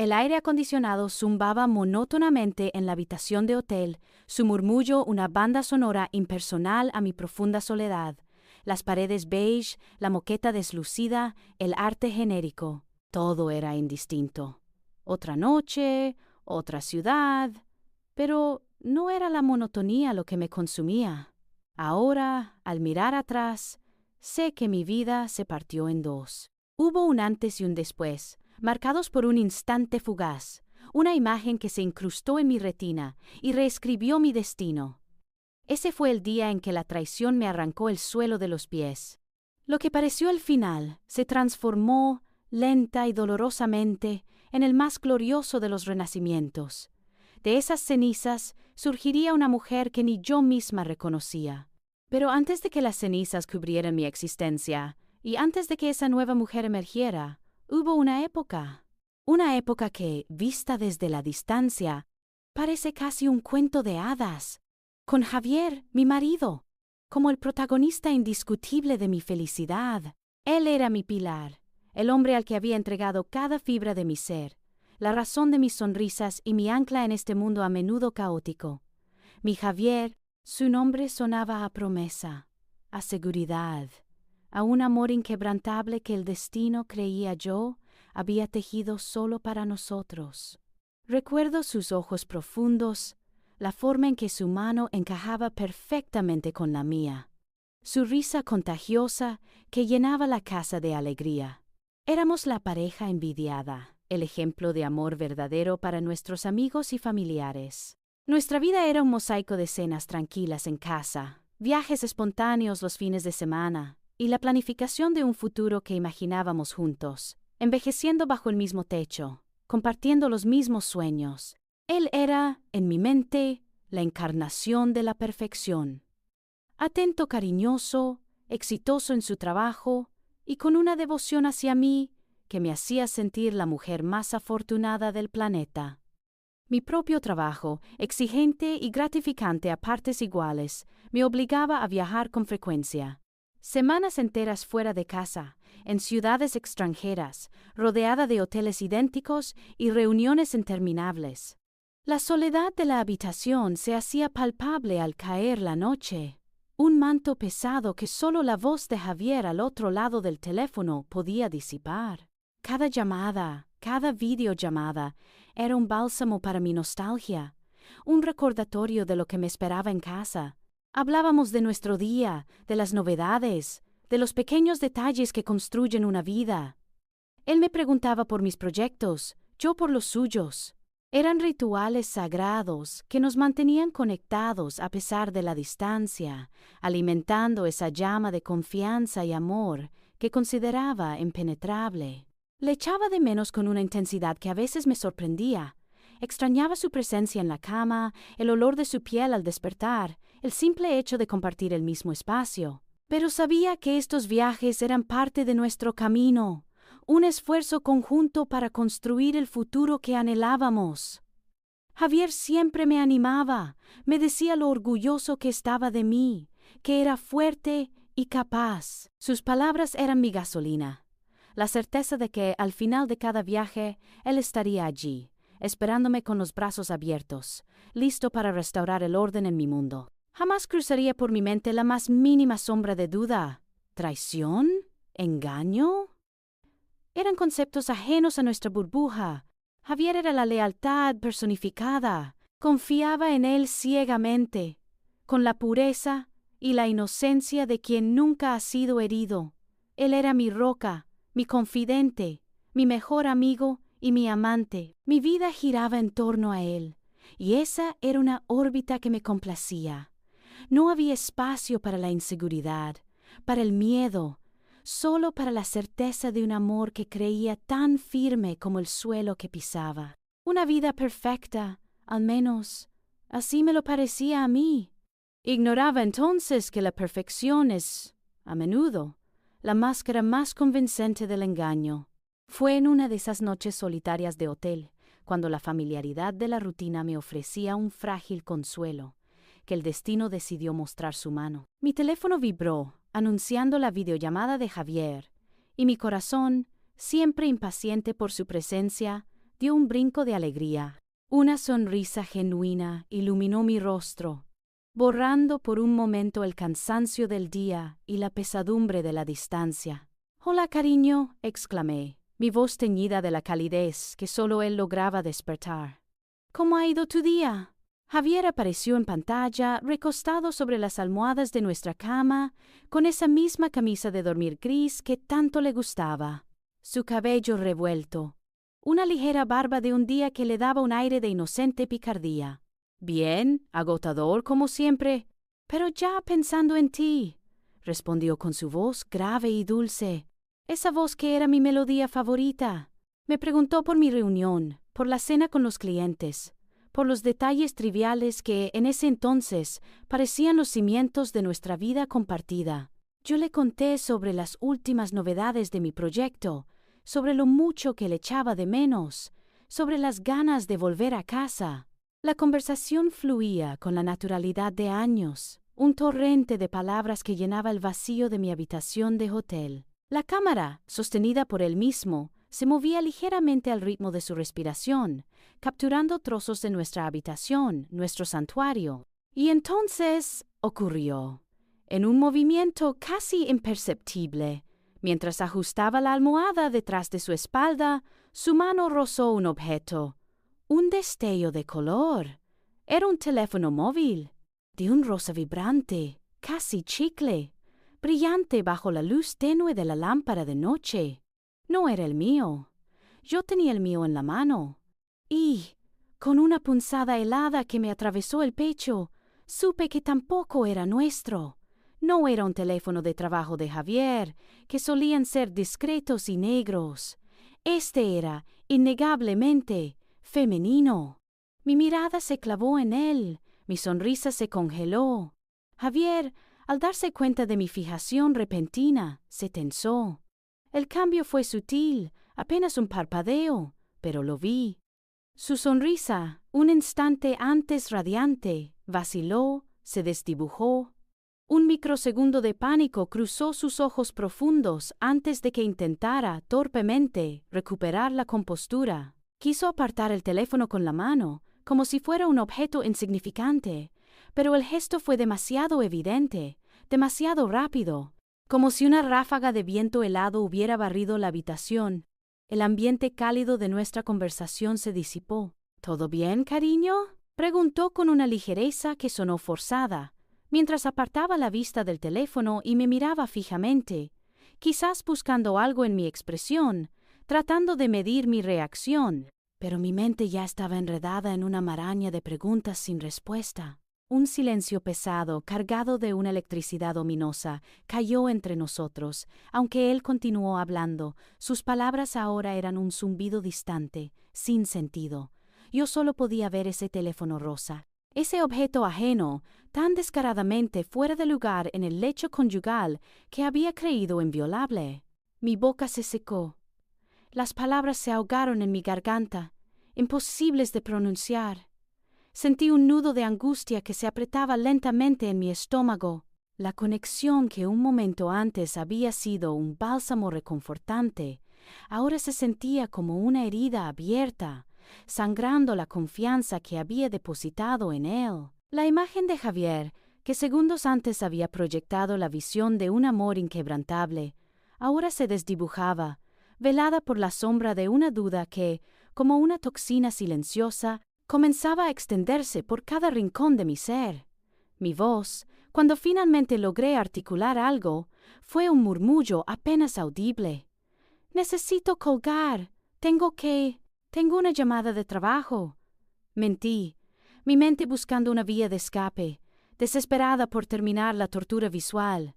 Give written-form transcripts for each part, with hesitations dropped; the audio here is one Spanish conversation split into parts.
El aire acondicionado zumbaba monótonamente en la habitación de hotel, su murmullo una banda sonora impersonal a mi profunda soledad. Las paredes beige, la moqueta deslucida, el arte genérico. Todo era indistinto. Otra noche, otra ciudad. Pero no era la monotonía lo que me consumía. Ahora, al mirar atrás, sé que mi vida se partió en dos. Hubo un antes y un después, marcados por un instante fugaz, una imagen que se incrustó en mi retina y reescribió mi destino. Ese fue el día en que la traición me arrancó el suelo de los pies. Lo que pareció el final se transformó, lenta y dolorosamente, en el más glorioso de los renacimientos. De esas cenizas surgiría una mujer que ni yo misma reconocía. Pero antes de que las cenizas cubrieran mi existencia, y antes de que esa nueva mujer emergiera, hubo una época que, vista desde la distancia, parece casi un cuento de hadas, con Javier, mi marido, como el protagonista indiscutible de mi felicidad. Él era mi pilar, el hombre al que había entregado cada fibra de mi ser, la razón de mis sonrisas y mi ancla en este mundo a menudo caótico. Mi Javier, su nombre sonaba a promesa, a seguridad, a un amor inquebrantable que el destino, creía yo, había tejido solo para nosotros. Recuerdo sus ojos profundos, la forma en que su mano encajaba perfectamente con la mía, su risa contagiosa que llenaba la casa de alegría. Éramos la pareja envidiada, el ejemplo de amor verdadero para nuestros amigos y familiares. Nuestra vida era un mosaico de cenas tranquilas en casa, viajes espontáneos los fines de semana y la planificación de un futuro que imaginábamos juntos, envejeciendo bajo el mismo techo, compartiendo los mismos sueños. Él era, en mi mente, la encarnación de la perfección. Atento, cariñoso, exitoso en su trabajo y con una devoción hacia mí que me hacía sentir la mujer más afortunada del planeta. Mi propio trabajo, exigente y gratificante a partes iguales, me obligaba a viajar con frecuencia. Semanas enteras fuera de casa, en ciudades extranjeras, rodeada de hoteles idénticos y reuniones interminables. La soledad de la habitación se hacía palpable al caer la noche. Un manto pesado que solo la voz de Javier al otro lado del teléfono podía disipar. Cada llamada, cada videollamada, era un bálsamo para mi nostalgia, un recordatorio de lo que me esperaba en casa. Hablábamos de nuestro día, de las novedades, de los pequeños detalles que construyen una vida. Él me preguntaba por mis proyectos, yo por los suyos. Eran rituales sagrados que nos mantenían conectados a pesar de la distancia, alimentando esa llama de confianza y amor que consideraba impenetrable. Le echaba de menos con una intensidad que a veces me sorprendía. Extrañaba su presencia en la cama, el olor de su piel al despertar, el simple hecho de compartir el mismo espacio. Pero sabía que estos viajes eran parte de nuestro camino, un esfuerzo conjunto para construir el futuro que anhelábamos. Javier siempre me animaba, me decía lo orgulloso que estaba de mí, que era fuerte y capaz. Sus palabras eran mi gasolina, la certeza de que al final de cada viaje él estaría allí, esperándome con los brazos abiertos, listo para restaurar el orden en mi mundo. Jamás cruzaría por mi mente la más mínima sombra de duda. ¿Traición? ¿Engaño? Eran conceptos ajenos a nuestra burbuja. Javier era la lealtad personificada. Confiaba en él ciegamente, con la pureza y la inocencia de quien nunca ha sido herido. Él era mi roca, mi confidente, mi mejor amigo y mi amante. Mi vida giraba en torno a él, y esa era una órbita que me complacía. No había espacio para la inseguridad, para el miedo, solo para la certeza de un amor que creía tan firme como el suelo que pisaba. Una vida perfecta, al menos, así me lo parecía a mí. Ignoraba entonces que la perfección es, a menudo, la máscara más convincente del engaño. Fue en una de esas noches solitarias de hotel, cuando la familiaridad de la rutina me ofrecía un frágil consuelo, que el destino decidió mostrar su mano. Mi teléfono vibró, anunciando la videollamada de Javier, y mi corazón, siempre impaciente por su presencia, dio un brinco de alegría. Una sonrisa genuina iluminó mi rostro, borrando por un momento el cansancio del día y la pesadumbre de la distancia. «Hola, cariño», exclamé, mi voz teñida de la calidez que solo él lograba despertar. «¿Cómo ha ido tu día?» Javier apareció en pantalla, recostado sobre las almohadas de nuestra cama, con esa misma camisa de dormir gris que tanto le gustaba. Su cabello revuelto, una ligera barba de un día que le daba un aire de inocente picardía. «Bien, agotador como siempre, pero ya pensando en ti», respondió con su voz grave y dulce, esa voz que era mi melodía favorita. Me preguntó por mi reunión, por la cena con los clientes, por los detalles triviales que en ese entonces parecían los cimientos de nuestra vida compartida. Yo le conté sobre las últimas novedades de mi proyecto, sobre lo mucho que le echaba de menos, sobre las ganas de volver a casa. La conversación fluía con la naturalidad de años, un torrente de palabras que llenaba el vacío de mi habitación de hotel. La cámara, sostenida por él mismo, se movía ligeramente al ritmo de su respiración, capturando trozos de nuestra habitación, nuestro santuario. Y entonces ocurrió, en un movimiento casi imperceptible, mientras ajustaba la almohada detrás de su espalda, su mano rozó un objeto. Un destello de color. Era un teléfono móvil, de un rosa vibrante, casi chicle, brillante bajo la luz tenue de la lámpara de noche. No era el mío. Yo tenía el mío en la mano. Y, con una punzada helada que me atravesó el pecho, supe que tampoco era nuestro. No era un teléfono de trabajo de Javier, que solían ser discretos y negros. Este era, innegablemente, femenino. Mi mirada se clavó en él, mi sonrisa se congeló. Javier, al darse cuenta de mi fijación repentina, se tensó. El cambio fue sutil, apenas un parpadeo, pero lo vi. Su sonrisa, un instante antes radiante, vaciló, se desdibujó. Un microsegundo de pánico cruzó sus ojos profundos antes de que intentara, torpemente, recuperar la compostura. Quiso apartar el teléfono con la mano, como si fuera un objeto insignificante, pero el gesto fue demasiado evidente, demasiado rápido, como si una ráfaga de viento helado hubiera barrido la habitación. El ambiente cálido de nuestra conversación se disipó. «¿Todo bien, cariño?», preguntó con una ligereza que sonó forzada, mientras apartaba la vista del teléfono y me miraba fijamente, quizás buscando algo en mi expresión, tratando de medir mi reacción, pero mi mente ya estaba enredada en una maraña de preguntas sin respuesta. Un silencio pesado, cargado de una electricidad ominosa, cayó entre nosotros, aunque él continuó hablando. Sus palabras ahora eran un zumbido distante, sin sentido. Yo solo podía ver ese teléfono rosa, ese objeto ajeno, tan descaradamente fuera de lugar en el lecho conyugal que había creído inviolable. Mi boca se secó. Las palabras se ahogaron en mi garganta, imposibles de pronunciar. Sentí un nudo de angustia que se apretaba lentamente en mi estómago. La conexión que un momento antes había sido un bálsamo reconfortante, ahora se sentía como una herida abierta, sangrando la confianza que había depositado en él. La imagen de Javier, que segundos antes había proyectado la visión de un amor inquebrantable, ahora se desdibujaba, velada por la sombra de una duda que, como una toxina silenciosa, comenzaba a extenderse por cada rincón de mi ser. Mi voz, cuando finalmente logré articular algo, fue un murmullo apenas audible. «Necesito colgar. Tengo una llamada de trabajo». Mentí, mi mente buscando una vía de escape, desesperada por terminar la tortura visual.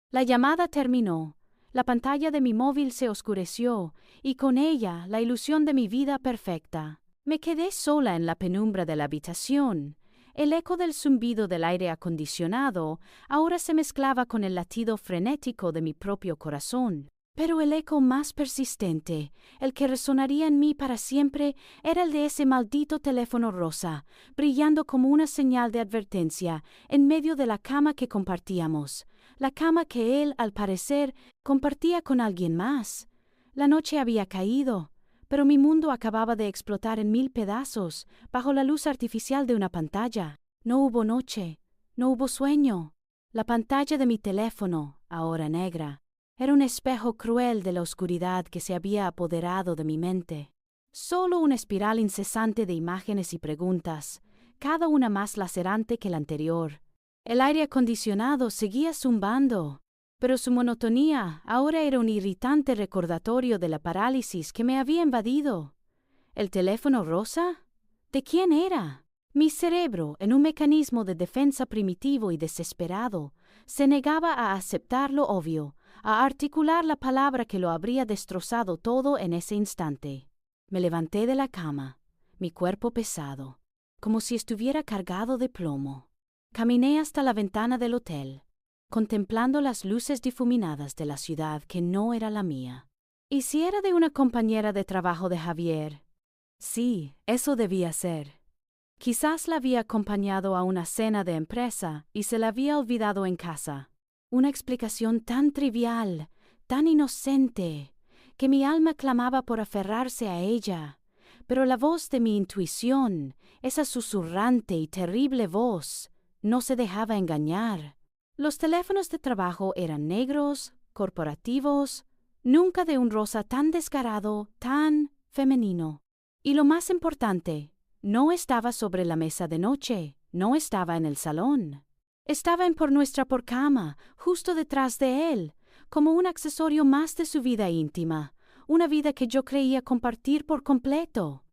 La llamada terminó. La pantalla de mi móvil se oscureció, y con ella la ilusión de mi vida perfecta. Me quedé sola en la penumbra de la habitación. El eco del zumbido del aire acondicionado ahora se mezclaba con el latido frenético de mi propio corazón. Pero el eco más persistente, el que resonaría en mí para siempre, era el de ese maldito teléfono rosa, brillando como una señal de advertencia en medio de la cama que compartíamos, la cama que él, al parecer, compartía con alguien más. La noche había caído, pero mi mundo acababa de explotar en 1000 pedazos, bajo la luz artificial de una pantalla. No hubo noche, no hubo sueño. La pantalla de mi teléfono, ahora negra, era un espejo cruel de la oscuridad que se había apoderado de mi mente. Solo una espiral incesante de imágenes y preguntas, cada una más lacerante que la anterior. El aire acondicionado seguía zumbando, pero su monotonía ahora era un irritante recordatorio de la parálisis que me había invadido. ¿El teléfono rosa? ¿De quién era? Mi cerebro, en un mecanismo de defensa primitivo y desesperado, se negaba a aceptar lo obvio, a articular la palabra que lo habría destrozado todo en ese instante. Me levanté de la cama, mi cuerpo pesado, como si estuviera cargado de plomo. Caminé hasta la ventana del hotel, contemplando las luces difuminadas de la ciudad que no era la mía. ¿Y si era de una compañera de trabajo de Javier? Sí, eso debía ser. Quizás la había acompañado a una cena de empresa y se la había olvidado en casa. Una explicación tan trivial, tan inocente, que mi alma clamaba por aferrarse a ella. Pero la voz de mi intuición, esa susurrante y terrible voz, no se dejaba engañar. Los teléfonos de trabajo eran negros, corporativos, nunca de un rosa tan descarado, tan femenino. Y lo más importante, no estaba sobre la mesa de noche, no estaba en el salón. Estaba en nuestra porcama, justo detrás de él, como un accesorio más de su vida íntima, una vida que yo creía compartir por completo.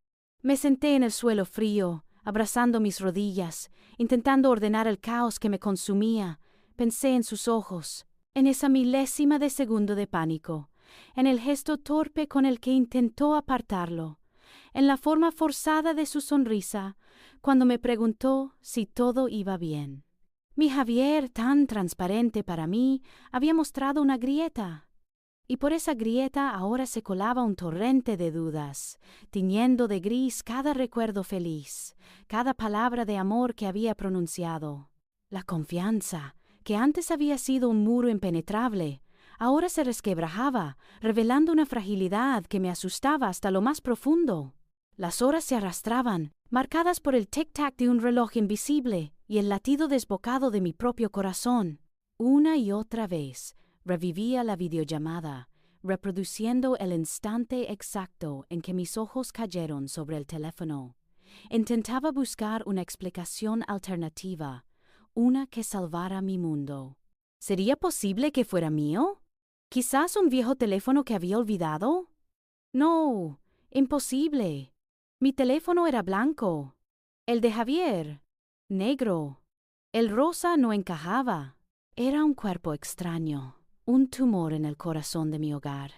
Me senté en el suelo frío, abrazando mis rodillas, intentando ordenar el caos que me consumía. Pensé en sus ojos, en esa milésima de segundo de pánico, en el gesto torpe con el que intentó apartarlo, en la forma forzada de su sonrisa, cuando me preguntó si todo iba bien. Mi Javier, tan transparente para mí, había mostrado una grieta, y por esa grieta ahora se colaba un torrente de dudas, tiñendo de gris cada recuerdo feliz, cada palabra de amor que había pronunciado. La confianza, que antes había sido un muro impenetrable, ahora se resquebrajaba, revelando una fragilidad que me asustaba hasta lo más profundo. Las horas se arrastraban, marcadas por el tic-tac de un reloj invisible y el latido desbocado de mi propio corazón. Una y otra vez revivía la videollamada, reproduciendo el instante exacto en que mis ojos cayeron sobre el teléfono. Intentaba buscar una explicación alternativa, una que salvara mi mundo. ¿Sería posible que fuera mío? ¿Quizás un viejo teléfono que había olvidado? No, imposible. Mi teléfono era blanco. El de Javier, negro. El rosa no encajaba. Era un cuerpo extraño, un tumor en el corazón de mi hogar.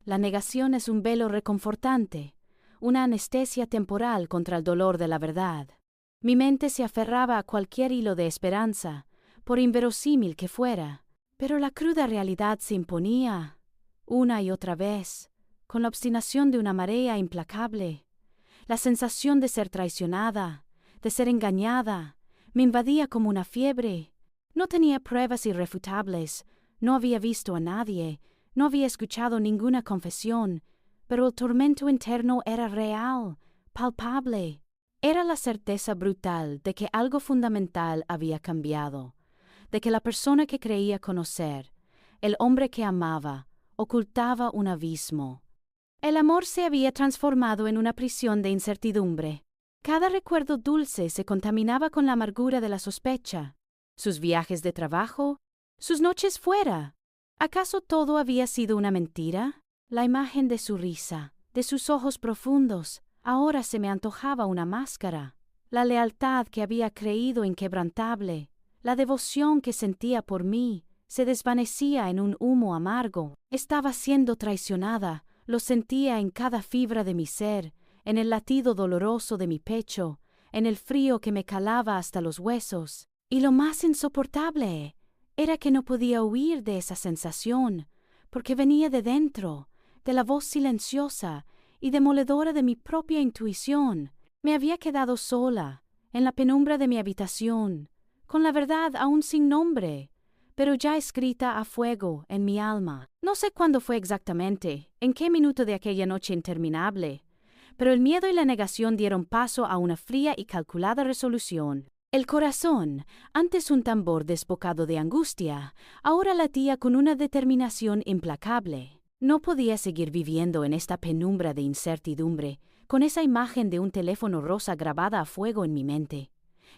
La negación es un velo reconfortante, una anestesia temporal contra el dolor de la verdad. Mi mente se aferraba a cualquier hilo de esperanza, por inverosímil que fuera, pero la cruda realidad se imponía, una y otra vez, con la obstinación de una marea implacable. La sensación de ser traicionada, de ser engañada, me invadía como una fiebre. No tenía pruebas irrefutables, no había visto a nadie, no había escuchado ninguna confesión, pero el tormento interno era real, palpable. Era la certeza brutal de que algo fundamental había cambiado, de que la persona que creía conocer, el hombre que amaba, ocultaba un abismo. El amor se había transformado en una prisión de incertidumbre. Cada recuerdo dulce se contaminaba con la amargura de la sospecha. Sus viajes de trabajo, sus noches fuera. ¿Acaso todo había sido una mentira? La imagen de su risa, de sus ojos profundos, ahora se me antojaba una máscara. La lealtad que había creído inquebrantable, la devoción que sentía por mí, se desvanecía en un humo amargo. Estaba siendo traicionada. Lo sentía en cada fibra de mi ser, en el latido doloroso de mi pecho, en el frío que me calaba hasta los huesos. Y lo más insoportable era que no podía huir de esa sensación, porque venía de dentro, de la voz silenciosa y demoledora de mi propia intuición. Me había quedado sola, en la penumbra de mi habitación, con la verdad aún sin nombre, pero ya escrita a fuego en mi alma. No sé cuándo fue exactamente, en qué minuto de aquella noche interminable, pero el miedo y la negación dieron paso a una fría y calculada resolución. El corazón, antes un tambor desbocado de angustia, ahora latía con una determinación implacable. No podía seguir viviendo en esta penumbra de incertidumbre, con esa imagen de un teléfono rosa grabada a fuego en mi mente.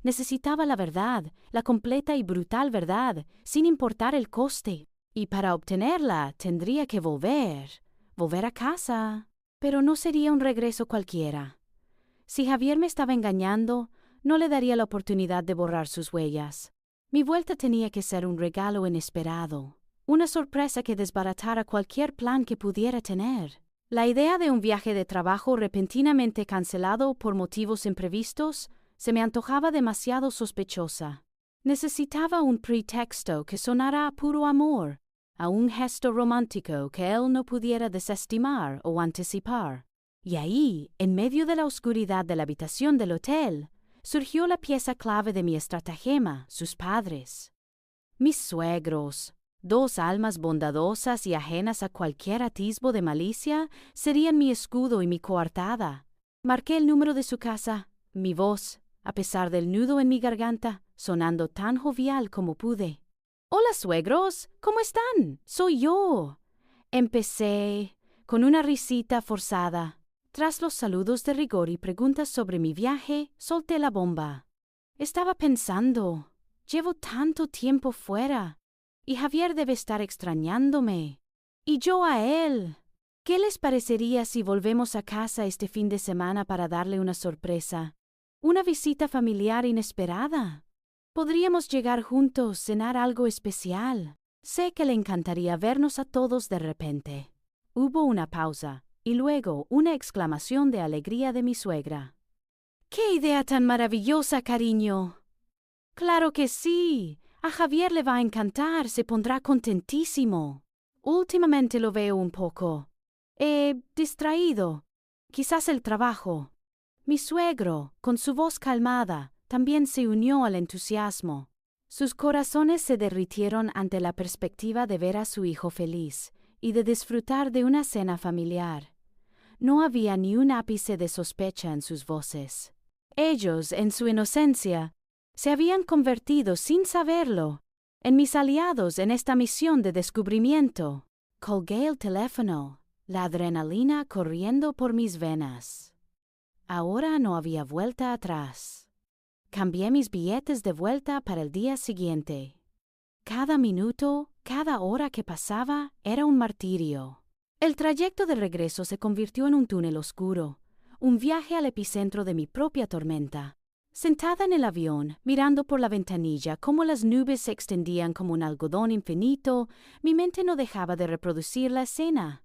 Necesitaba la verdad, la completa y brutal verdad, sin importar el coste. Y para obtenerla tendría que volver a casa. Pero no sería un regreso cualquiera. Si Javier me estaba engañando, no le daría la oportunidad de borrar sus huellas. Mi vuelta tenía que ser un regalo inesperado, una sorpresa que desbaratara cualquier plan que pudiera tener. La idea de un viaje de trabajo repentinamente cancelado por motivos imprevistos se me antojaba demasiado sospechosa. Necesitaba un pretexto que sonara a puro amor, a un gesto romántico que él no pudiera desestimar o anticipar. Y ahí, en medio de la oscuridad de la habitación del hotel, surgió la pieza clave de mi estratagema, sus padres. Mis suegros, dos almas bondadosas y ajenas a cualquier atisbo de malicia, serían mi escudo y mi coartada. Marqué el número de su casa, mi voz, a pesar del nudo en mi garganta, sonando tan jovial como pude. «Hola, suegros, ¿cómo están? Soy yo». Empecé, con una risita forzada. Tras los saludos de rigor y preguntas sobre mi viaje, solté la bomba. Estaba pensando, llevo tanto tiempo fuera, y Javier debe estar extrañándome. Y yo a él. ¿Qué les parecería si volvemos a casa este fin de semana para darle una sorpresa? Una visita familiar inesperada. Podríamos llegar juntos, cenar algo especial. Sé que le encantaría vernos a todos de repente. Hubo una pausa, y luego una exclamación de alegría de mi suegra. «¡Qué idea tan maravillosa, cariño!» «Claro que sí. A Javier le va a encantar, se pondrá contentísimo. Últimamente lo veo un poco distraído. Quizás el trabajo». Mi suegro, con su voz calmada, también se unió al entusiasmo. Sus corazones se derritieron ante la perspectiva de ver a su hijo feliz y de disfrutar de una cena familiar. No había ni un ápice de sospecha en sus voces. Ellos, en su inocencia, se habían convertido, sin saberlo, en mis aliados en esta misión de descubrimiento. Colgué el teléfono, la adrenalina corriendo por mis venas. Ahora no había vuelta atrás. Cambié mis billetes de vuelta para el día siguiente. Cada minuto, cada hora que pasaba era un martirio. El trayecto de regreso se convirtió en un túnel oscuro, un viaje al epicentro de mi propia tormenta. Sentada en el avión, mirando por la ventanilla cómo las nubes se extendían como un algodón infinito, mi mente no dejaba de reproducir la escena.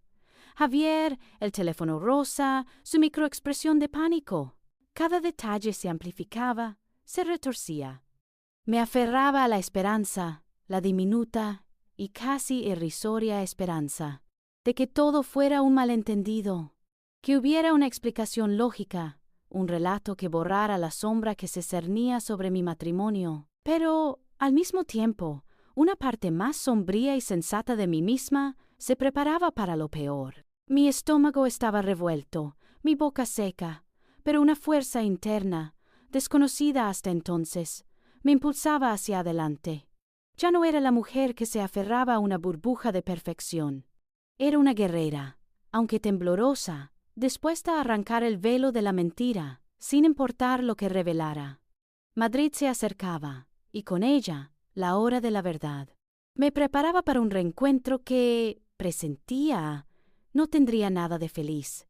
Javier, el teléfono rosa, su microexpresión de pánico. Cada detalle se amplificaba, se retorcía. Me aferraba a la esperanza, la diminuta y casi irrisoria esperanza, de que todo fuera un malentendido, que hubiera una explicación lógica, un relato que borrara la sombra que se cernía sobre mi matrimonio. Pero, al mismo tiempo, una parte más sombría y sensata de mí misma se preparaba para lo peor. Mi estómago estaba revuelto, mi boca seca, pero una fuerza interna, desconocida hasta entonces, me impulsaba hacia adelante. Ya no era la mujer que se aferraba a una burbuja de perfección. Era una guerrera, aunque temblorosa, dispuesta a arrancar el velo de la mentira, sin importar lo que revelara. Madrid se acercaba, y con ella, la hora de la verdad. Me preparaba para un reencuentro que, presentía, no tendría nada de feliz.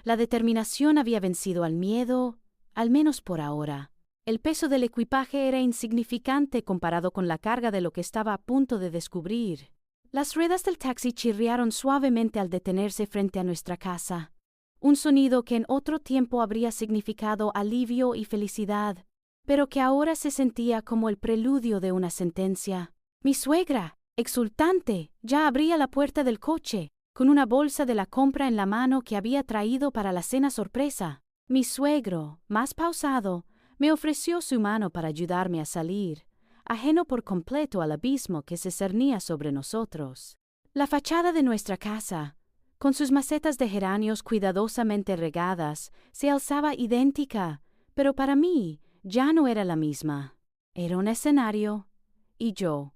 La determinación había vencido al miedo, al menos por ahora. El peso del equipaje era insignificante comparado con la carga de lo que estaba a punto de descubrir. Las ruedas del taxi chirriaron suavemente al detenerse frente a nuestra casa. Un sonido que en otro tiempo habría significado alivio y felicidad, pero que ahora se sentía como el preludio de una sentencia. Mi suegra, exultante, ya abría la puerta del coche, con una bolsa de la compra en la mano que había traído para la cena sorpresa. Mi suegro, más pausado, me ofreció su mano para ayudarme a salir, ajeno por completo al abismo que se cernía sobre nosotros. La fachada de nuestra casa, con sus macetas de geranios cuidadosamente regadas, se alzaba idéntica, pero para mí ya no era la misma. Era un escenario, y yo,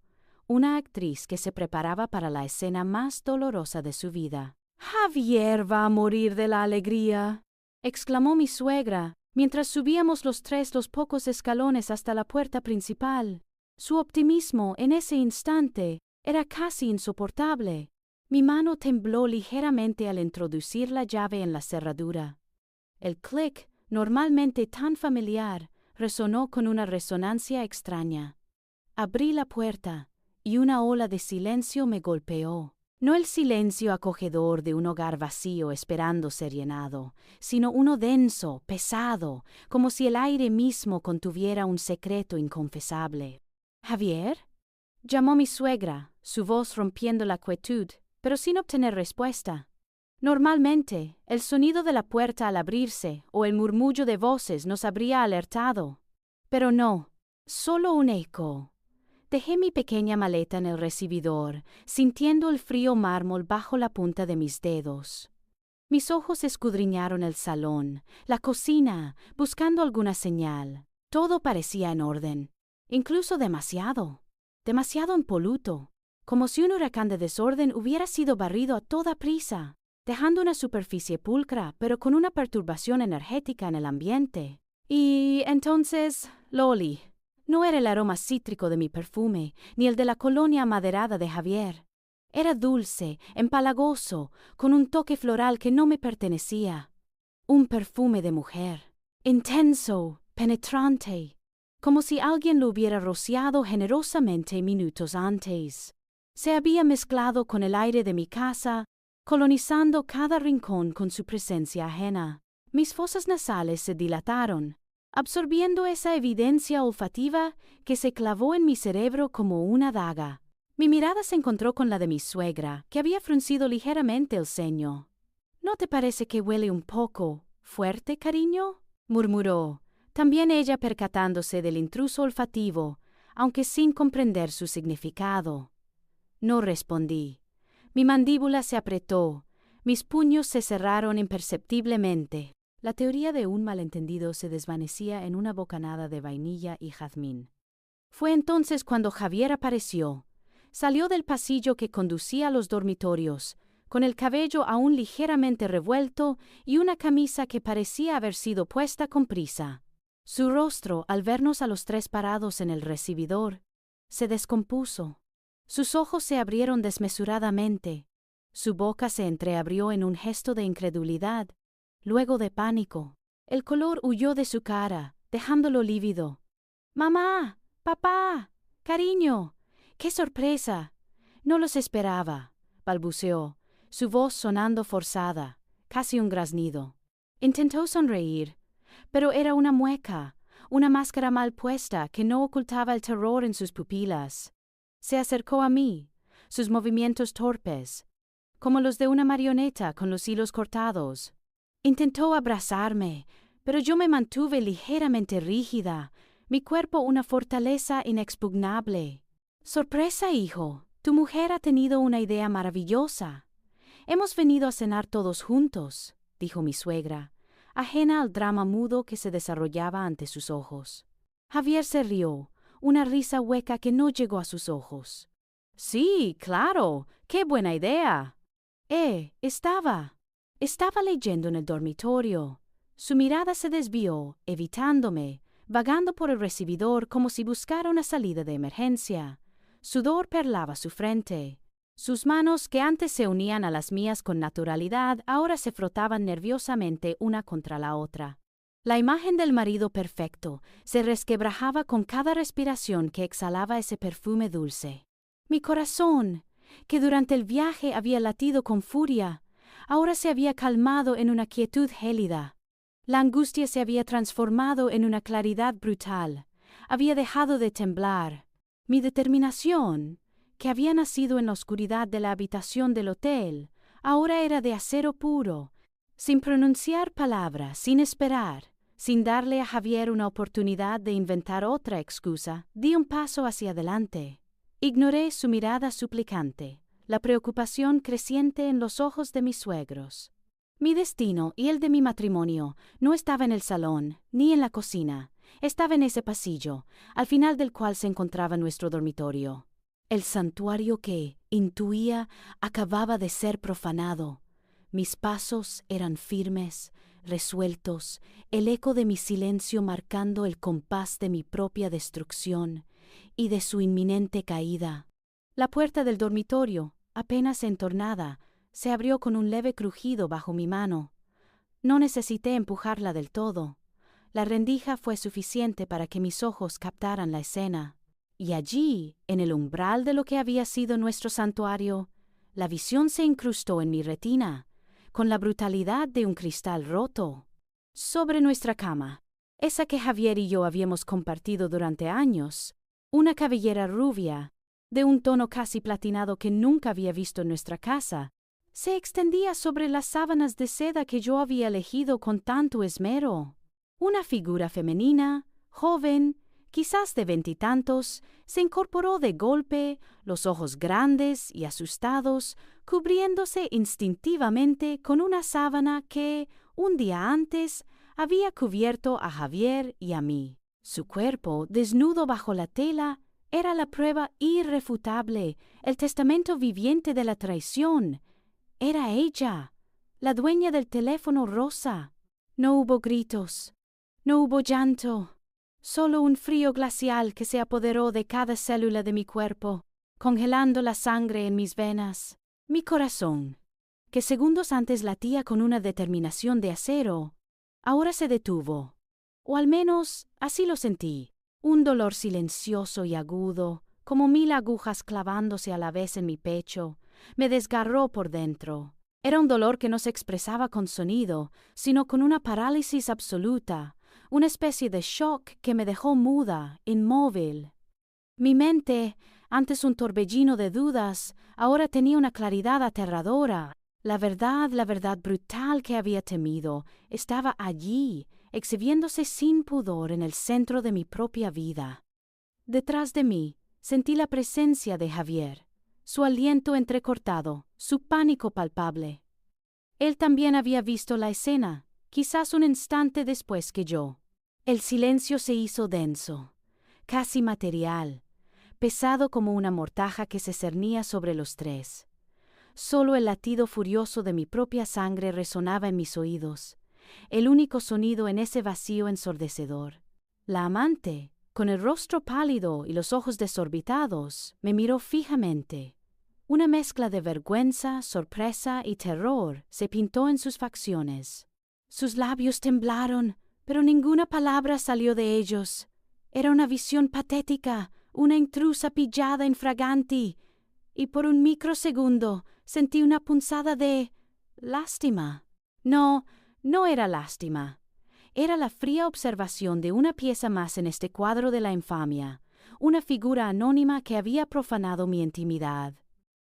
una actriz que se preparaba para la escena más dolorosa de su vida. «Javier va a morir de la alegría», exclamó mi suegra, mientras subíamos los pocos escalones hasta la puerta principal. Su optimismo en ese instante era casi insoportable. Mi mano tembló ligeramente al introducir la llave en la cerradura. El clic, normalmente tan familiar, resonó con una resonancia extraña. Abrí la puerta, y una ola de silencio me golpeó. No el silencio acogedor de un hogar vacío esperando ser llenado, sino uno denso, pesado, como si el aire mismo contuviera un secreto inconfesable. «¿Javier?», llamó mi suegra, su voz rompiendo la quietud, pero sin obtener respuesta. Normalmente, el sonido de la puerta al abrirse o el murmullo de voces nos habría alertado. Pero no, solo un eco. Dejé mi pequeña maleta en el recibidor, sintiendo el frío mármol bajo la punta de mis dedos. Mis ojos escudriñaron el salón, la cocina, buscando alguna señal. Todo parecía en orden, incluso demasiado impoluto, como si un huracán de desorden hubiera sido barrido a toda prisa, dejando una superficie pulcra, pero con una perturbación energética en el ambiente. Y entonces, Loli. No era el aroma cítrico de mi perfume, ni el de la colonia amaderada de Javier. Era dulce, empalagoso, con un toque floral que no me pertenecía. Un perfume de mujer. Intenso, penetrante, como si alguien lo hubiera rociado generosamente minutos antes. Se había mezclado con el aire de mi casa, colonizando cada rincón con su presencia ajena. Mis fosas nasales se dilataron, absorbiendo esa evidencia olfativa que se clavó en mi cerebro como una daga. Mi mirada se encontró con la de mi suegra, que había fruncido ligeramente el ceño. «¿No te parece que huele un poco fuerte, cariño?», murmuró, también ella percatándose del intruso olfativo, aunque sin comprender su significado. No respondí. Mi mandíbula se apretó, mis puños se cerraron imperceptiblemente. La teoría de un malentendido se desvanecía en una bocanada de vainilla y jazmín. Fue entonces cuando Javier apareció. Salió del pasillo que conducía a los dormitorios, con el cabello aún ligeramente revuelto y una camisa que parecía haber sido puesta con prisa. Su rostro, al vernos a los tres parados en el recibidor, se descompuso. Sus ojos se abrieron desmesuradamente. Su boca se entreabrió en un gesto de incredulidad, luego de pánico. El color huyó de su cara, dejándolo lívido. «¡Mamá! ¡Papá! ¡Cariño! ¡Qué sorpresa! No los esperaba», balbuceó, su voz sonando forzada, casi un graznido. Intentó sonreír, pero era una mueca, una máscara mal puesta que no ocultaba el terror en sus pupilas. Se acercó a mí, sus movimientos torpes, como los de una marioneta con los hilos cortados. Intentó abrazarme, pero yo me mantuve ligeramente rígida, mi cuerpo una fortaleza inexpugnable. «Sorpresa, hijo, tu mujer ha tenido una idea maravillosa. Hemos venido a cenar todos juntos», dijo mi suegra, ajena al drama mudo que se desarrollaba ante sus ojos. Javier se rió, una risa hueca que no llegó a sus ojos. «Sí, claro, qué buena idea». Estaba leyendo en el dormitorio. Su mirada se desvió, evitándome, vagando por el recibidor como si buscara una salida de emergencia. Sudor perlaba su frente. Sus manos, que antes se unían a las mías con naturalidad, ahora se frotaban nerviosamente una contra la otra. La imagen del marido perfecto se resquebrajaba con cada respiración que exhalaba ese perfume dulce. Mi corazón, que durante el viaje había latido con furia, ahora se había calmado en una quietud gélida. La angustia se había transformado en una claridad brutal. Había dejado de temblar. Mi determinación, que había nacido en la oscuridad de la habitación del hotel, ahora era de acero puro. Sin pronunciar palabra, sin esperar, Sin darle a Javier una oportunidad de inventar otra excusa, di un paso hacia adelante. Ignoré su mirada suplicante, la preocupación creciente en los ojos de mis suegros. Mi destino y el de mi matrimonio no estaba en el salón, ni en la cocina. Estaba en ese pasillo, al final del cual se encontraba nuestro dormitorio. El santuario que, intuía, acababa de ser profanado. Mis pasos eran firmes, resueltos, el eco de mi silencio marcando el compás de mi propia destrucción y de su inminente caída. La puerta del dormitorio, apenas entornada, se abrió con un leve crujido bajo mi mano. No necesité empujarla del todo. La rendija fue suficiente para que mis ojos captaran la escena. Y allí, en el umbral de lo que había sido nuestro santuario, la visión se incrustó en mi retina, con la brutalidad de un cristal roto. Sobre nuestra cama, esa que Javier y yo habíamos compartido durante años, una cabellera rubia, de un tono casi platinado que nunca había visto en nuestra casa, se extendía sobre las sábanas de seda que yo había elegido con tanto esmero. Una figura femenina, joven, quizás de 20 y tantos, se incorporó de golpe, los ojos grandes y asustados, cubriéndose instintivamente con una sábana que, un día antes, había cubierto a Javier y a mí. Su cuerpo, desnudo bajo la tela, era la prueba irrefutable, el testamento viviente de la traición. Era ella, la dueña del teléfono rosa. No hubo gritos, no hubo llanto, solo un frío glacial que se apoderó de cada célula de mi cuerpo, congelando la sangre en mis venas. Mi corazón, que segundos antes latía con una determinación de acero, ahora se detuvo, o al menos así lo sentí. Un dolor silencioso y agudo, como 1000 agujas clavándose a la vez en mi pecho, me desgarró por dentro. Era un dolor que no se expresaba con sonido, sino con una parálisis absoluta, una especie de shock que me dejó muda, inmóvil. Mi mente, antes un torbellino de dudas, ahora tenía una claridad aterradora. La verdad brutal que había temido, estaba allí, exhibiéndose sin pudor en el centro de mi propia vida. Detrás de mí, sentí la presencia de Javier, su aliento entrecortado, su pánico palpable. Él también había visto la escena, quizás un instante después que yo. El silencio se hizo denso, casi material, pesado como una mortaja que se cernía sobre los tres. Solo el latido furioso de mi propia sangre resonaba en mis oídos, el único sonido en ese vacío ensordecedor. La amante, con el rostro pálido y los ojos desorbitados, me miró fijamente. Una mezcla de vergüenza, sorpresa y terror se pintó en sus facciones. Sus labios temblaron, pero ninguna palabra salió de ellos. Era una visión patética, una intrusa pillada infraganti, y por un microsegundo sentí una punzada de lástima. No era lástima. Era la fría observación de una pieza más en este cuadro de la infamia, una figura anónima que había profanado mi intimidad.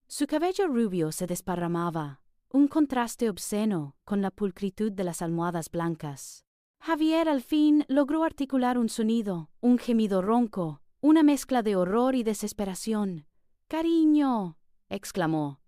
Su cabello rubio se desparramaba, un contraste obsceno con la pulcritud de las almohadas blancas. Javier al fin logró articular un sonido, un gemido ronco, una mezcla de horror y desesperación. «¡Cariño!», exclamó.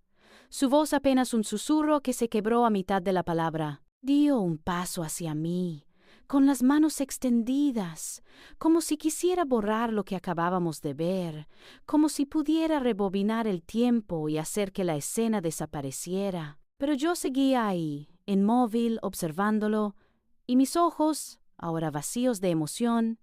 Su voz apenas un susurro que se quebró a mitad de la palabra. Dio un paso hacia mí, con las manos extendidas, como si quisiera borrar lo que acabábamos de ver, como si pudiera rebobinar el tiempo y hacer que la escena desapareciera. Pero yo seguía ahí, inmóvil, observándolo, y mis ojos, ahora vacíos de emoción,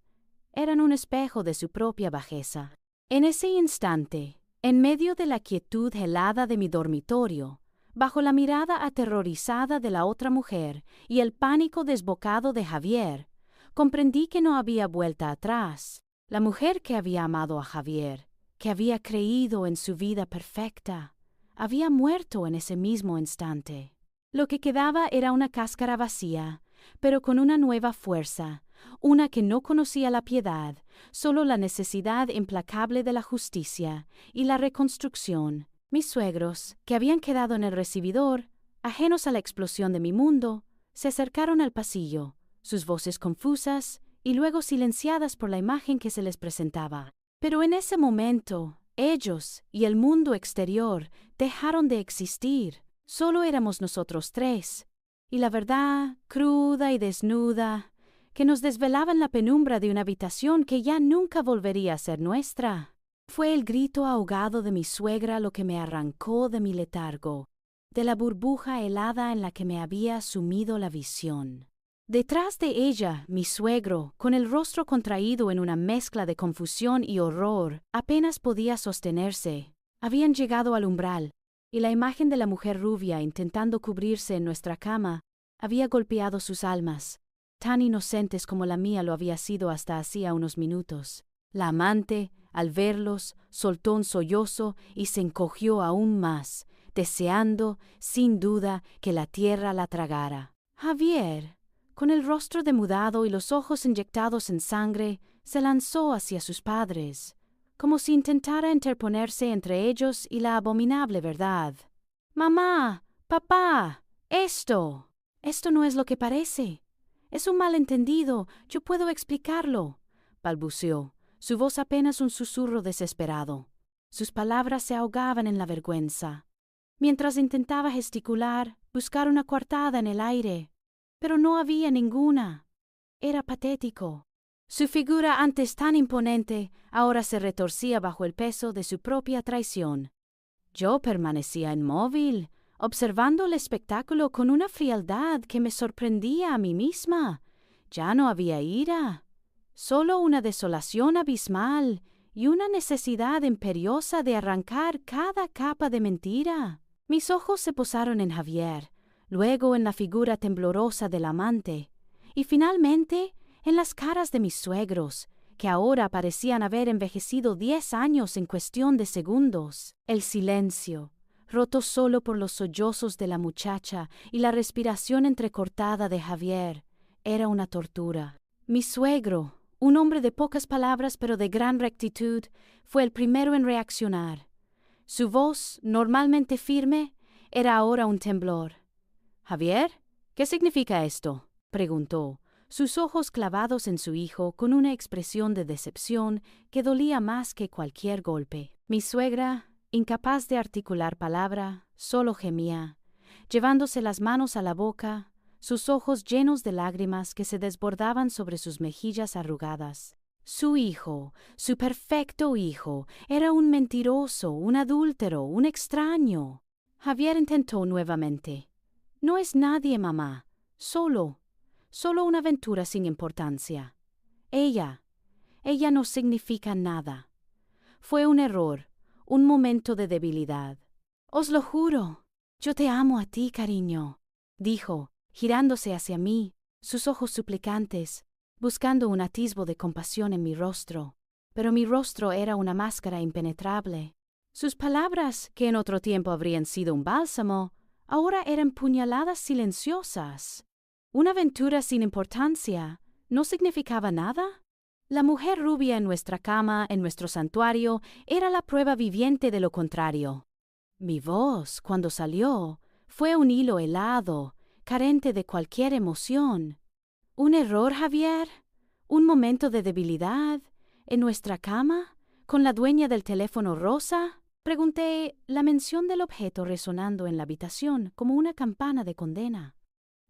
eran un espejo de su propia bajeza. En ese instante, en medio de la quietud helada de mi dormitorio, bajo la mirada aterrorizada de la otra mujer y el pánico desbocado de Javier, comprendí que no había vuelta atrás. La mujer que había amado a Javier, que había creído en su vida perfecta, había muerto en ese mismo instante. Lo que quedaba era una cáscara vacía, pero con una nueva fuerza, una que no conocía la piedad, solo la necesidad implacable de la justicia y la reconstrucción. Mis suegros, que habían quedado en el recibidor, ajenos a la explosión de mi mundo, se acercaron al pasillo, sus voces confusas y luego silenciadas por la imagen que se les presentaba. Pero en ese momento, ellos y el mundo exterior dejaron de existir. Solo éramos nosotros tres, y la verdad, cruda y desnuda, que nos desvelaba en la penumbra de una habitación que ya nunca volvería a ser nuestra. Fue el grito ahogado de mi suegra lo que me arrancó de mi letargo, de la burbuja helada en la que me había sumido la visión. Detrás de ella, mi suegro, con el rostro contraído en una mezcla de confusión y horror, apenas podía sostenerse. Habían llegado al umbral, y la imagen de la mujer rubia intentando cubrirse en nuestra cama había golpeado sus almas, tan inocentes como la mía lo había sido hasta hacía unos minutos. La amante, al verlos, soltó un sollozo y se encogió aún más, deseando, sin duda, que la tierra la tragara. Javier, con el rostro demudado y los ojos inyectados en sangre, se lanzó hacia sus padres, como si intentara interponerse entre ellos y la abominable verdad. «Mamá, papá, esto no es lo que parece. Es un malentendido, yo puedo explicarlo», balbuceó, su voz apenas un susurro desesperado. Sus palabras se ahogaban en la vergüenza. Mientras intentaba gesticular, buscar una coartada en el aire, pero no había ninguna. Era patético. Su figura antes tan imponente ahora se retorcía bajo el peso de su propia traición. Yo permanecía inmóvil, observando el espectáculo con una frialdad que me sorprendía a mí misma. Ya no había ira, solo una desolación abismal y una necesidad imperiosa de arrancar cada capa de mentira. Mis ojos se posaron en Javier, luego en la figura temblorosa del amante, y finalmente en las caras de mis suegros, que ahora parecían haber envejecido 10 años en cuestión de segundos. El silencio, roto solo por los sollozos de la muchacha y la respiración entrecortada de Javier, era una tortura. Mi suegro, un hombre de pocas palabras pero de gran rectitud, fue el primero en reaccionar. Su voz, normalmente firme, era ahora un temblor. «Javier, ¿qué significa esto?», preguntó, sus ojos clavados en su hijo con una expresión de decepción que dolía más que cualquier golpe. Mi suegra, incapaz de articular palabra, solo gemía, llevándose las manos a la boca, sus ojos llenos de lágrimas que se desbordaban sobre sus mejillas arrugadas. Su hijo, su perfecto hijo, era un mentiroso, un adúltero, un extraño. Javier intentó nuevamente. «No es nadie, mamá. Solo una aventura sin importancia. Ella no significa nada. Fue un error, un momento de debilidad. Os lo juro. Yo te amo a ti, cariño», dijo, girándose hacia mí, sus ojos suplicantes, buscando un atisbo de compasión en mi rostro. Pero mi rostro era una máscara impenetrable. Sus palabras, que en otro tiempo habrían sido un bálsamo, ahora eran puñaladas silenciosas. ¿Una aventura sin importancia no significaba nada? La mujer rubia en nuestra cama, en nuestro santuario, era la prueba viviente de lo contrario. Mi voz, cuando salió, fue un hilo helado, carente de cualquier emoción. ¿Un error, Javier? ¿Un momento de debilidad? ¿En nuestra cama? ¿Con la dueña del teléfono rosa?, pregunté, la mención del objeto resonando en la habitación como una campana de condena.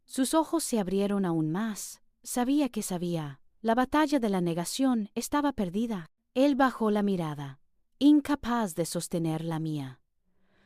Sus ojos se abrieron aún más. Sabía que sabía. La batalla de la negación estaba perdida. Él bajó la mirada, incapaz de sostener la mía.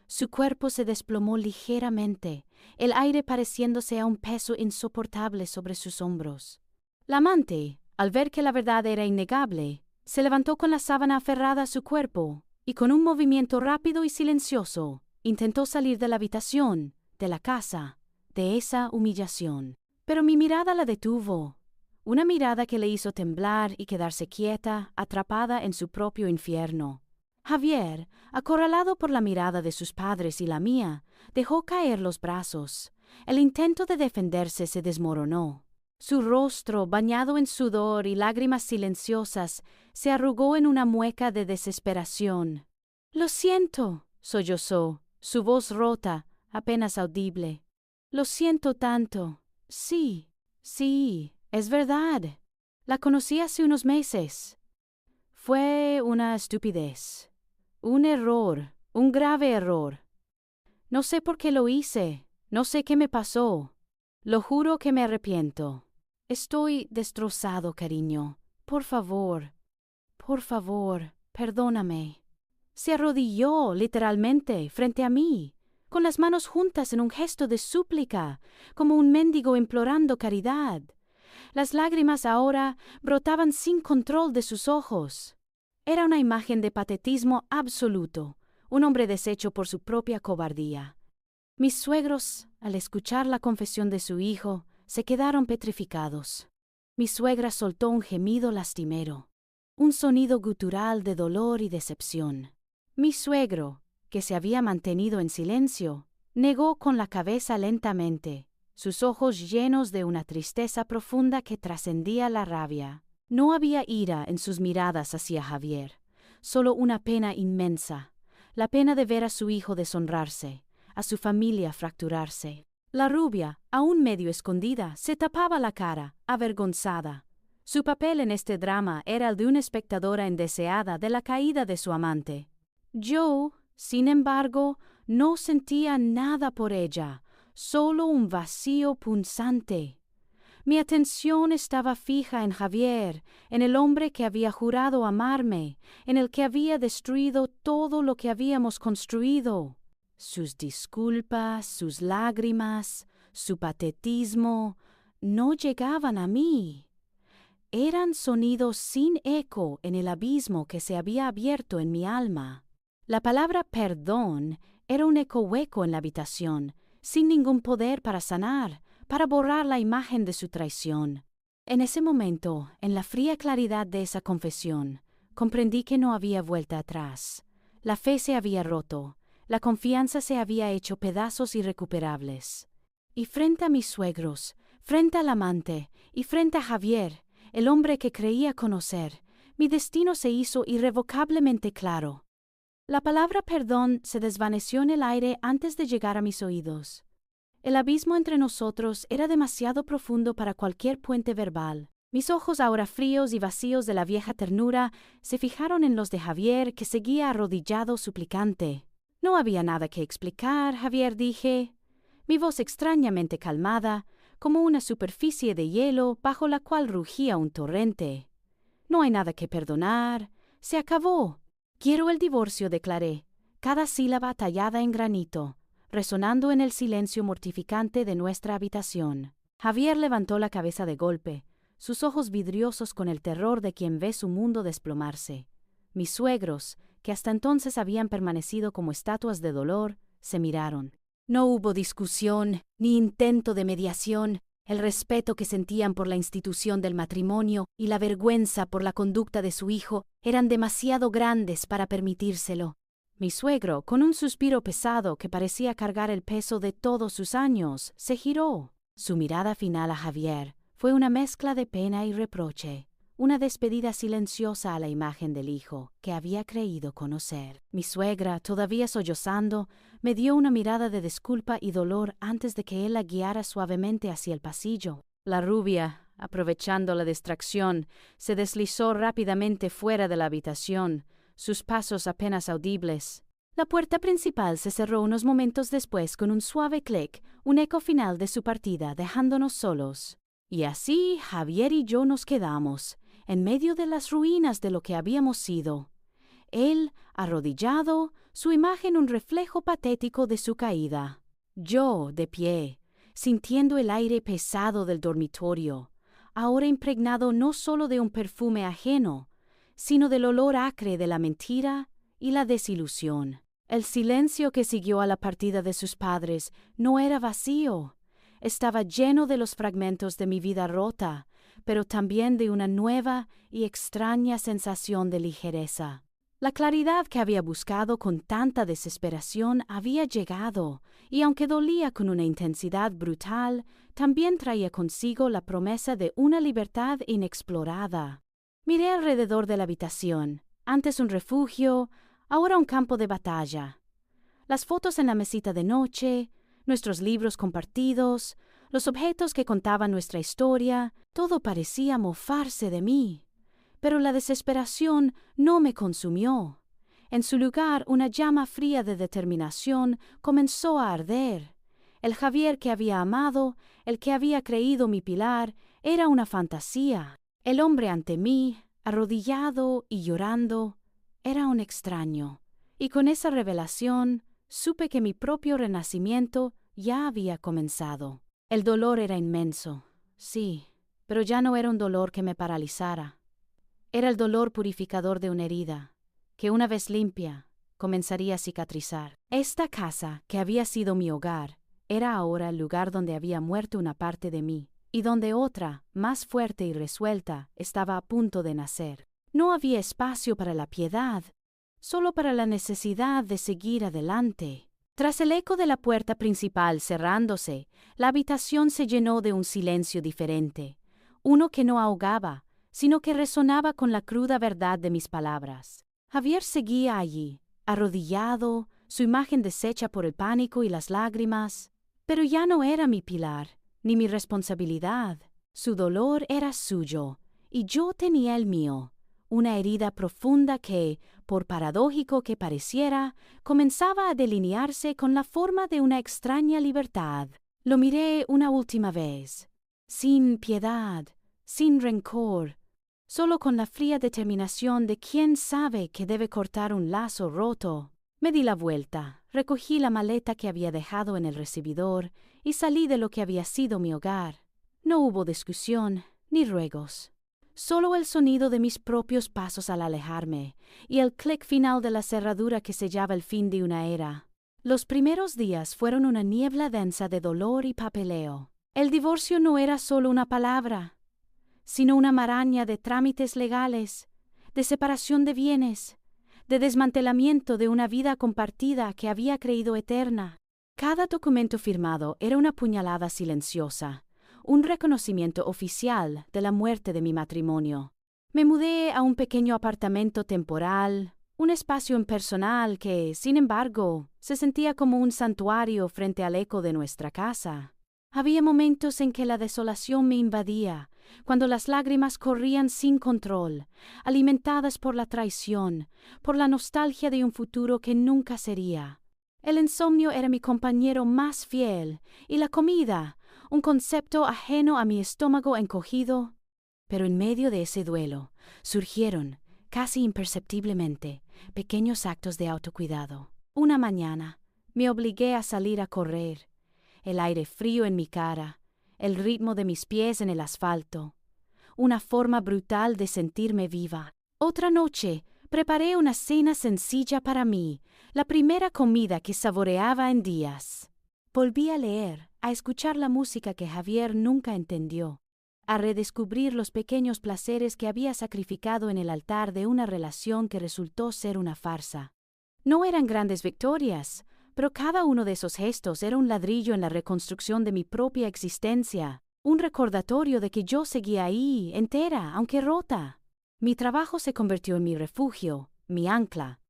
Su cuerpo se desplomó ligeramente, el aire pareciéndose a un peso insoportable sobre sus hombros. La amante, al ver que la verdad era innegable, se levantó con la sábana aferrada a su cuerpo y con un movimiento rápido y silencioso intentó salir de la habitación, de la casa, de esa humillación. Pero mi mirada la detuvo, una mirada que le hizo temblar y quedarse quieta, atrapada en su propio infierno. Javier, acorralado por la mirada de sus padres y la mía, dejó caer los brazos. El intento de defenderse se desmoronó. Su rostro, bañado en sudor y lágrimas silenciosas, se arrugó en una mueca de desesperación. «Lo siento», sollozó, su voz rota, apenas audible. «Lo siento tanto». Sí, Es verdad. La conocí hace unos meses. Fue una estupidez. Un error. Un grave error. No sé por qué lo hice. No sé qué me pasó. Lo juro que me arrepiento. Estoy destrozado, cariño. Por favor, perdóname. Se arrodilló, literalmente, frente a mí, con las manos juntas en un gesto de súplica, como un mendigo implorando caridad. Las lágrimas ahora brotaban sin control de sus ojos. Era una imagen de patetismo absoluto, un hombre deshecho por su propia cobardía. Mis suegros, al escuchar la confesión de su hijo, se quedaron petrificados. Mi suegra soltó un gemido lastimero, un sonido gutural de dolor y decepción. Mi suegro, que se había mantenido en silencio, negó con la cabeza lentamente, sus ojos llenos de una tristeza profunda que trascendía la rabia. No había ira en sus miradas hacia Javier, solo una pena inmensa, la pena de ver a su hijo deshonrarse, a su familia fracturarse. La rubia, aún medio escondida, se tapaba la cara, avergonzada. Su papel en este drama era el de una espectadora indeseada de la caída de su amante. Yo, sin embargo, no sentía nada por ella, solo un vacío punzante. Mi atención estaba fija en Javier, en el hombre que había jurado amarme, en el que había destruido todo lo que habíamos construido. Sus disculpas, sus lágrimas, su patetismo, no llegaban a mí. Eran sonidos sin eco en el abismo que se había abierto en mi alma. La palabra perdón era un eco hueco en la habitación, sin ningún poder para sanar, para borrar la imagen de su traición. En ese momento, en la fría claridad de esa confesión, comprendí que no había vuelta atrás. La fe se había roto, la confianza se había hecho pedazos irrecuperables. Y frente a mis suegros, frente al amante y frente a Javier, el hombre que creía conocer, mi destino se hizo irrevocablemente claro. La palabra perdón se desvaneció en el aire antes de llegar a mis oídos. El abismo entre nosotros era demasiado profundo para cualquier puente verbal. Mis ojos, ahora fríos y vacíos de la vieja ternura, se fijaron en los de Javier, que seguía arrodillado suplicante. No había nada que explicar, Javier, dije. Mi voz extrañamente calmada, como una superficie de hielo bajo la cual rugía un torrente. No hay nada que perdonar. Se acabó. Quiero el divorcio, declaré, cada sílaba tallada en granito, resonando en el silencio mortificante de nuestra habitación. Javier levantó la cabeza de golpe, sus ojos vidriosos con el terror de quien ve su mundo desplomarse. Mis suegros, que hasta entonces habían permanecido como estatuas de dolor, se miraron. No hubo discusión, ni intento de mediación. El respeto que sentían por la institución del matrimonio y la vergüenza por la conducta de su hijo eran demasiado grandes para permitírselo. Mi suegro, con un suspiro pesado que parecía cargar el peso de todos sus años, se giró. Su mirada final a Javier fue una mezcla de pena y reproche, una despedida silenciosa a la imagen del hijo que había creído conocer. Mi suegra, todavía sollozando, me dio una mirada de disculpa y dolor antes de que él la guiara suavemente hacia el pasillo. La rubia, aprovechando la distracción, se deslizó rápidamente fuera de la habitación, sus pasos apenas audibles. La puerta principal se cerró unos momentos después con un suave clic, un eco final de su partida, dejándonos solos. Y así Javier y yo nos quedamos, en medio de las ruinas de lo que habíamos sido. Él, arrodillado, su imagen un reflejo patético de su caída. Yo, de pie, sintiendo el aire pesado del dormitorio, ahora impregnado no solo de un perfume ajeno, sino del olor acre de la mentira y la desilusión. El silencio que siguió a la partida de sus padres no era vacío, estaba lleno de los fragmentos de mi vida rota, pero también de una nueva y extraña sensación de ligereza. La claridad que había buscado con tanta desesperación había llegado, y aunque dolía con una intensidad brutal, también traía consigo la promesa de una libertad inexplorada. Miré alrededor de la habitación, antes un refugio, ahora un campo de batalla. Las fotos en la mesita de noche, nuestros libros compartidos, los objetos que contaban nuestra historia, todo parecía mofarse de mí. Pero la desesperación no me consumió. En su lugar, una llama fría de determinación comenzó a arder. El Javier que había amado, el que había creído mi pilar, era una fantasía. El hombre ante mí, arrodillado y llorando, era un extraño. Y con esa revelación, supe que mi propio renacimiento ya había comenzado. El dolor era inmenso, sí, pero ya no era un dolor que me paralizara. Era el dolor purificador de una herida, que una vez limpia, comenzaría a cicatrizar. Esta casa, que había sido mi hogar, era ahora el lugar donde había muerto una parte de mí, y donde otra, más fuerte y resuelta, estaba a punto de nacer. No había espacio para la piedad, solo para la necesidad de seguir adelante. Tras el eco de la puerta principal cerrándose, la habitación se llenó de un silencio diferente, uno que no ahogaba, sino que resonaba con la cruda verdad de mis palabras. Javier seguía allí, arrodillado, su imagen deshecha por el pánico y las lágrimas, pero ya no era mi pilar, ni mi responsabilidad. Su dolor era suyo, y yo tenía el mío. Una herida profunda que, por paradójico que pareciera, comenzaba a delinearse con la forma de una extraña libertad. Lo miré una última vez, sin piedad, sin rencor, solo con la fría determinación de quien sabe que debe cortar un lazo roto. Me di la vuelta, recogí la maleta que había dejado en el recibidor y salí de lo que había sido mi hogar. No hubo discusión ni ruegos. Solo el sonido de mis propios pasos al alejarme y el clic final de la cerradura que sellaba el fin de una era. Los primeros días fueron una niebla densa de dolor y papeleo. El divorcio no era solo una palabra, sino una maraña de trámites legales, de separación de bienes, de desmantelamiento de una vida compartida que había creído eterna. Cada documento firmado era una puñalada silenciosa, un reconocimiento oficial de la muerte de mi matrimonio. Me mudé a un pequeño apartamento temporal, un espacio impersonal que, sin embargo, se sentía como un santuario frente al eco de nuestra casa. Había momentos en que la desolación me invadía, cuando las lágrimas corrían sin control, alimentadas por la traición, por la nostalgia de un futuro que nunca sería. El insomnio era mi compañero más fiel, y la comida, un concepto ajeno a mi estómago encogido. Pero en medio de ese duelo, surgieron, casi imperceptiblemente, pequeños actos de autocuidado. Una mañana, me obligué a salir a correr, el aire frío en mi cara, el ritmo de mis pies en el asfalto, una forma brutal de sentirme viva. Otra noche, preparé una cena sencilla para mí, la primera comida que saboreaba en días. Volví a leer, a escuchar la música que Javier nunca entendió, a redescubrir los pequeños placeres que había sacrificado en el altar de una relación que resultó ser una farsa. No eran grandes victorias, pero cada uno de esos gestos era un ladrillo en la reconstrucción de mi propia existencia, un recordatorio de que yo seguía ahí, entera, aunque rota. Mi trabajo se convirtió en mi refugio, mi ancla.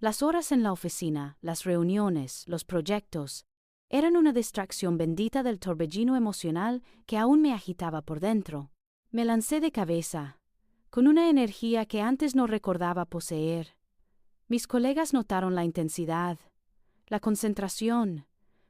Las horas en la oficina, las reuniones, los proyectos, eran una distracción bendita del torbellino emocional que aún me agitaba por dentro. Me lancé de cabeza, con una energía que antes no recordaba poseer. Mis colegas notaron la intensidad, la concentración,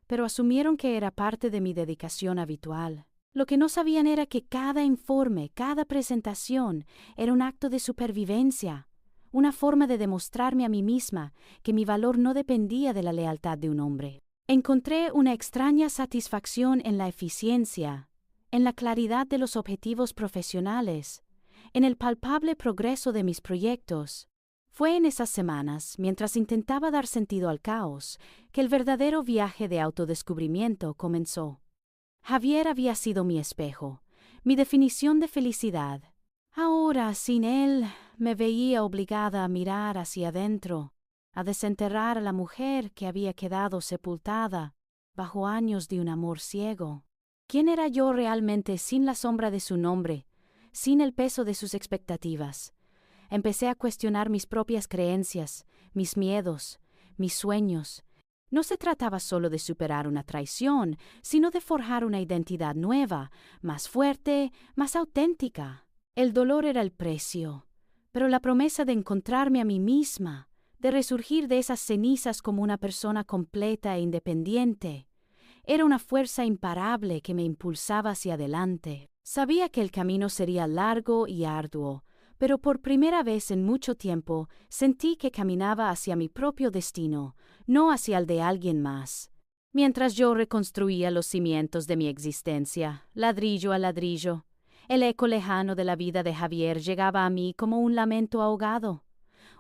pero asumieron que era parte de mi dedicación habitual. Lo que no sabían era que cada informe, cada presentación, era un acto de supervivencia, una forma de demostrarme a mí misma que mi valor no dependía de la lealtad de un hombre. Encontré una extraña satisfacción en la eficiencia, en la claridad de los objetivos profesionales, en el palpable progreso de mis proyectos. Fue en esas semanas, mientras intentaba dar sentido al caos, que el verdadero viaje de autodescubrimiento comenzó. Javier había sido mi espejo, mi definición de felicidad. Ahora, sin él, me veía obligada a mirar hacia adentro, a desenterrar a la mujer que había quedado sepultada bajo años de un amor ciego. ¿Quién era yo realmente sin la sombra de su nombre, sin el peso de sus expectativas? Empecé a cuestionar mis propias creencias, mis miedos, mis sueños, No se trataba solo de superar una traición, sino de forjar una identidad nueva, más fuerte, más auténtica. El dolor era el precio, pero la promesa de encontrarme a mí misma, de resurgir de esas cenizas como una persona completa e independiente, era una fuerza imparable que me impulsaba hacia adelante. Sabía que el camino sería largo y arduo, pero por primera vez en mucho tiempo sentí que caminaba hacia mi propio destino, no hacia el de alguien más. Mientras yo reconstruía los cimientos de mi existencia, ladrillo a ladrillo, el eco lejano de la vida de Javier llegaba a mí como un lamento ahogado,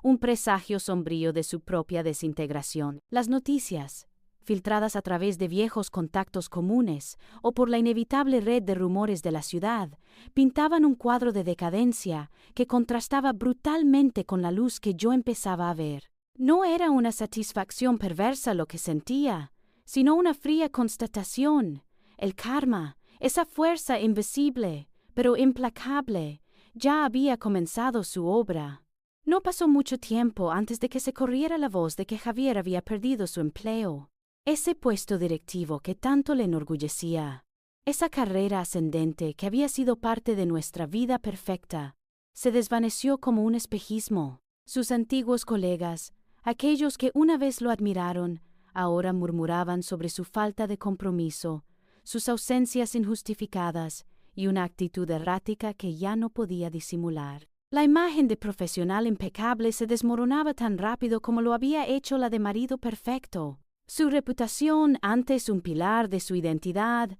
un presagio sombrío de su propia desintegración. Las noticias, filtradas a través de viejos contactos comunes o por la inevitable red de rumores de la ciudad, pintaban un cuadro de decadencia que contrastaba brutalmente con la luz que yo empezaba a ver. No era una satisfacción perversa lo que sentía, sino una fría constatación. El karma, esa fuerza invisible, pero implacable, ya había comenzado su obra. No pasó mucho tiempo antes de que se corriera la voz de que Javier había perdido su empleo. Ese puesto directivo que tanto le enorgullecía, esa carrera ascendente que había sido parte de nuestra vida perfecta, se desvaneció como un espejismo. Sus antiguos colegas, aquellos que una vez lo admiraron, ahora murmuraban sobre su falta de compromiso, sus ausencias injustificadas y una actitud errática que ya no podía disimular. La imagen de profesional impecable se desmoronaba tan rápido como lo había hecho la de marido perfecto. Su reputación, antes un pilar de su identidad,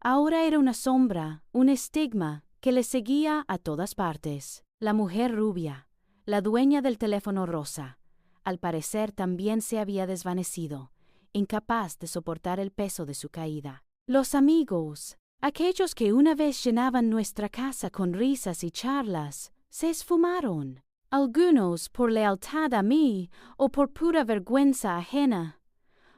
ahora era una sombra, un estigma que le seguía a todas partes. La mujer rubia, la dueña del teléfono rosa, al parecer también se había desvanecido, incapaz de soportar el peso de su caída. Los amigos, aquellos que una vez llenaban nuestra casa con risas y charlas, se esfumaron. Algunos por lealtad a mí o por pura vergüenza ajena.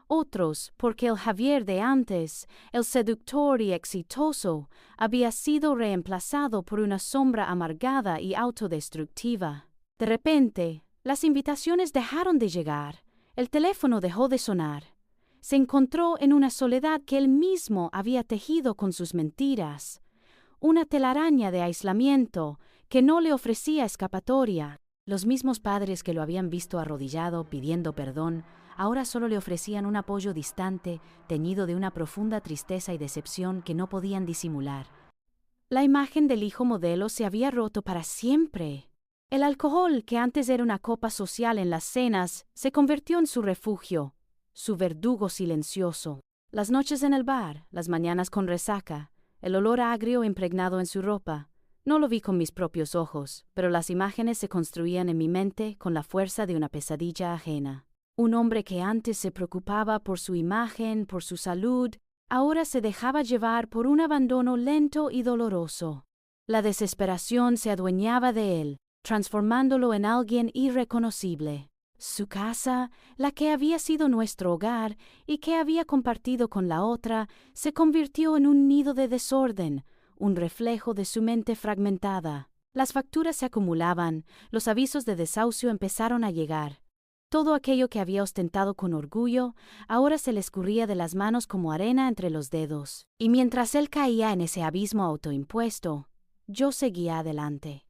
Otros porque el Javier de antes, el seductor y exitoso, había sido reemplazado por una sombra amargada y autodestructiva. De repente, las invitaciones dejaron de llegar, el teléfono dejó de sonar. Se encontró en una soledad que él mismo había tejido con sus mentiras, una telaraña de aislamiento que no le ofrecía escapatoria. Los mismos padres que lo habían visto arrodillado pidiendo perdón, ahora solo le ofrecían un apoyo distante, teñido de una profunda tristeza y decepción que no podían disimular. La imagen del hijo modelo se había roto para siempre. El alcohol, que antes era una copa social en las cenas, se convirtió en su refugio, su verdugo silencioso. Las noches en el bar, las mañanas con resaca, el olor agrio impregnado en su ropa. No lo vi con mis propios ojos, pero las imágenes se construían en mi mente con la fuerza de una pesadilla ajena. Un hombre que antes se preocupaba por su imagen, por su salud, ahora se dejaba llevar por un abandono lento y doloroso. La desesperación se adueñaba de él, transformándolo en alguien irreconocible. Su casa, la que había sido nuestro hogar y que había compartido con la otra, se convirtió en un nido de desorden, un reflejo de su mente fragmentada. Las facturas se acumulaban, los avisos de desahucio empezaron a llegar. Todo aquello que había ostentado con orgullo, ahora se le escurría de las manos como arena entre los dedos. Y mientras él caía en ese abismo autoimpuesto, yo seguía adelante.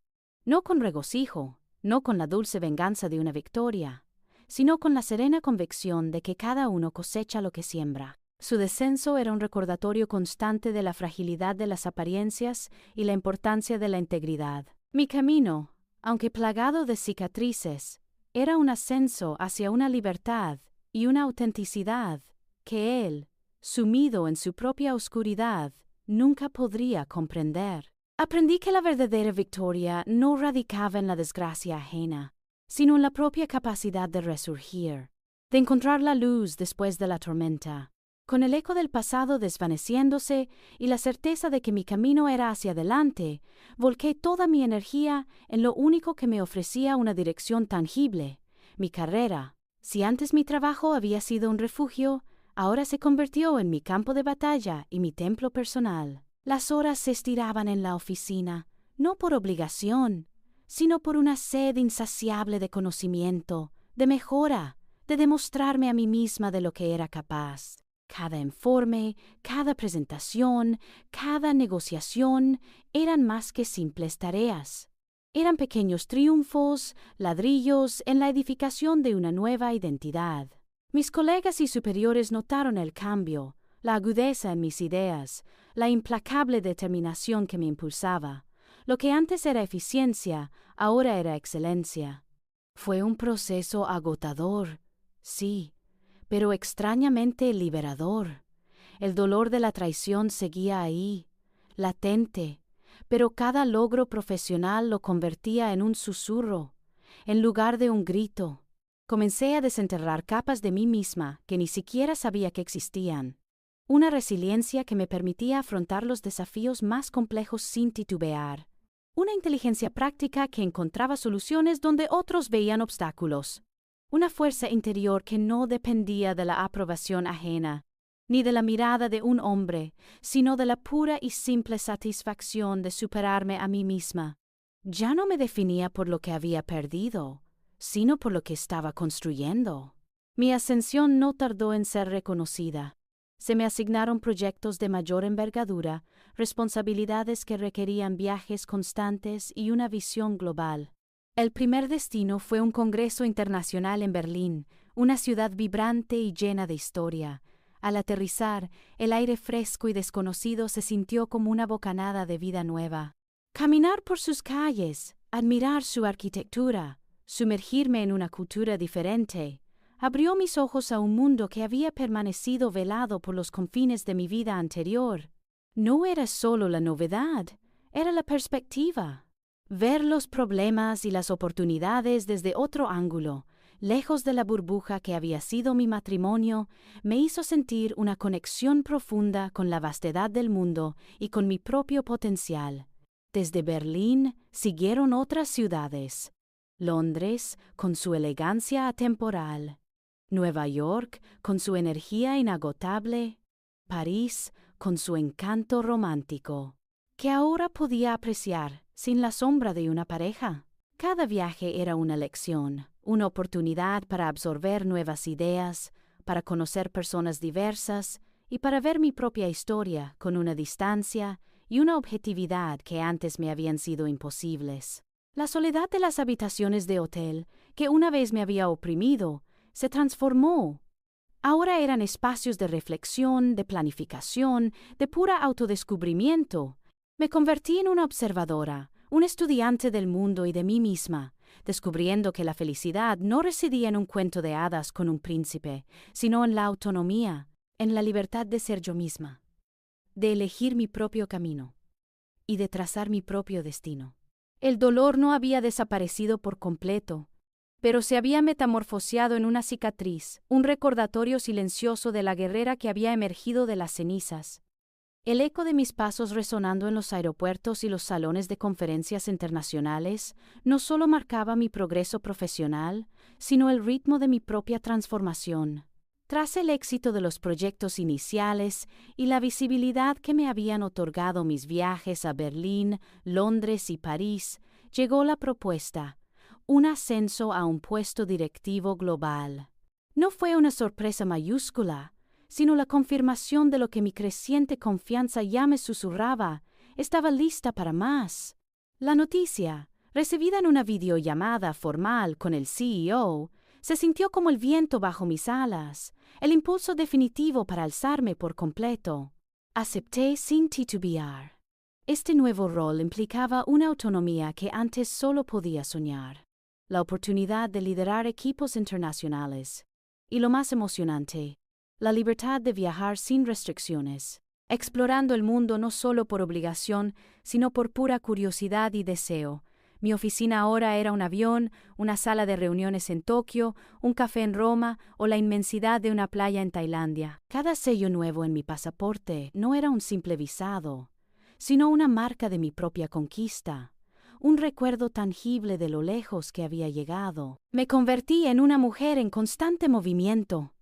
No con regocijo, no con la dulce venganza de una victoria, sino con la serena convicción de que cada uno cosecha lo que siembra. Su descenso era un recordatorio constante de la fragilidad de las apariencias y la importancia de la integridad. Mi camino, aunque plagado de cicatrices, era un ascenso hacia una libertad y una autenticidad que él, sumido en su propia oscuridad, nunca podría comprender. Aprendí que la verdadera victoria no radicaba en la desgracia ajena, sino en la propia capacidad de resurgir, de encontrar la luz después de la tormenta. Con el eco del pasado desvaneciéndose y la certeza de que mi camino era hacia adelante, volqué toda mi energía en lo único que me ofrecía una dirección tangible, mi carrera. Si antes mi trabajo había sido un refugio, ahora se convirtió en mi campo de batalla y mi templo personal. Las horas se estiraban en la oficina, no por obligación, sino por una sed insaciable de conocimiento, de mejora, de demostrarme a mí misma de lo que era capaz. Cada informe, cada presentación, cada negociación eran más que simples tareas. Eran pequeños triunfos, ladrillos en la edificación de una nueva identidad. Mis colegas y superiores notaron el cambio, la agudeza en mis ideas, la implacable determinación que me impulsaba. Lo que antes era eficiencia, ahora era excelencia. Fue un proceso agotador, sí, pero extrañamente liberador. El dolor de la traición seguía ahí, latente, pero cada logro profesional lo convertía en un susurro, en lugar de un grito. Comencé a desenterrar capas de mí misma que ni siquiera sabía que existían. Una resiliencia que me permitía afrontar los desafíos más complejos sin titubear. Una inteligencia práctica que encontraba soluciones donde otros veían obstáculos. Una fuerza interior que no dependía de la aprobación ajena, ni de la mirada de un hombre, sino de la pura y simple satisfacción de superarme a mí misma. Ya no me definía por lo que había perdido, sino por lo que estaba construyendo. Mi ascensión no tardó en ser reconocida. Se me asignaron proyectos de mayor envergadura, responsabilidades que requerían viajes constantes y una visión global. El primer destino fue un congreso internacional en Berlín, una ciudad vibrante y llena de historia. Al aterrizar, el aire fresco y desconocido se sintió como una bocanada de vida nueva. Caminar por sus calles, admirar su arquitectura, sumergirme en una cultura diferente, abrió mis ojos a un mundo que había permanecido velado por los confines de mi vida anterior. No era solo la novedad, era la perspectiva. Ver los problemas y las oportunidades desde otro ángulo, lejos de la burbuja que había sido mi matrimonio, me hizo sentir una conexión profunda con la vastedad del mundo y con mi propio potencial. Desde Berlín siguieron otras ciudades. Londres, con su elegancia atemporal. Nueva York, con su energía inagotable. París, con su encanto romántico, que ahora podía apreciar sin la sombra de una pareja. Cada viaje era una lección, una oportunidad para absorber nuevas ideas, para conocer personas diversas y para ver mi propia historia con una distancia y una objetividad que antes me habían sido imposibles. La soledad de las habitaciones de hotel, que una vez me había oprimido, se transformó. Ahora eran espacios de reflexión, de planificación, de pura autodescubrimiento. Me convertí en una observadora, un estudiante del mundo y de mí misma, descubriendo que la felicidad no residía en un cuento de hadas con un príncipe, sino en la autonomía, en la libertad de ser yo misma, de elegir mi propio camino y de trazar mi propio destino. El dolor no había desaparecido por completo, pero se había metamorfoseado en una cicatriz, un recordatorio silencioso de la guerrera que había emergido de las cenizas. El eco de mis pasos resonando en los aeropuertos y los salones de conferencias internacionales no solo marcaba mi progreso profesional, sino el ritmo de mi propia transformación. Tras el éxito de los proyectos iniciales y la visibilidad que me habían otorgado mis viajes a Berlín, Londres y París, llegó la propuesta: un ascenso a un puesto directivo global. No fue una sorpresa mayúscula, sino la confirmación de lo que mi creciente confianza ya me susurraba. Estaba lista para más. La noticia, recibida en una videollamada formal con el CEO, se sintió como el viento bajo mis alas, el impulso definitivo para alzarme por completo. Acepté sin titubear. Este nuevo rol implicaba una autonomía que antes solo podía soñar. La oportunidad de liderar equipos internacionales. Y lo más emocionante, la libertad de viajar sin restricciones, explorando el mundo no solo por obligación, sino por pura curiosidad y deseo. Mi oficina ahora era un avión, una sala de reuniones en Tokio, un café en Roma o la inmensidad de una playa en Tailandia. Cada sello nuevo en mi pasaporte no era un simple visado, sino una marca de mi propia conquista, un recuerdo tangible de lo lejos que había llegado. Me convertí en una mujer en constante movimiento,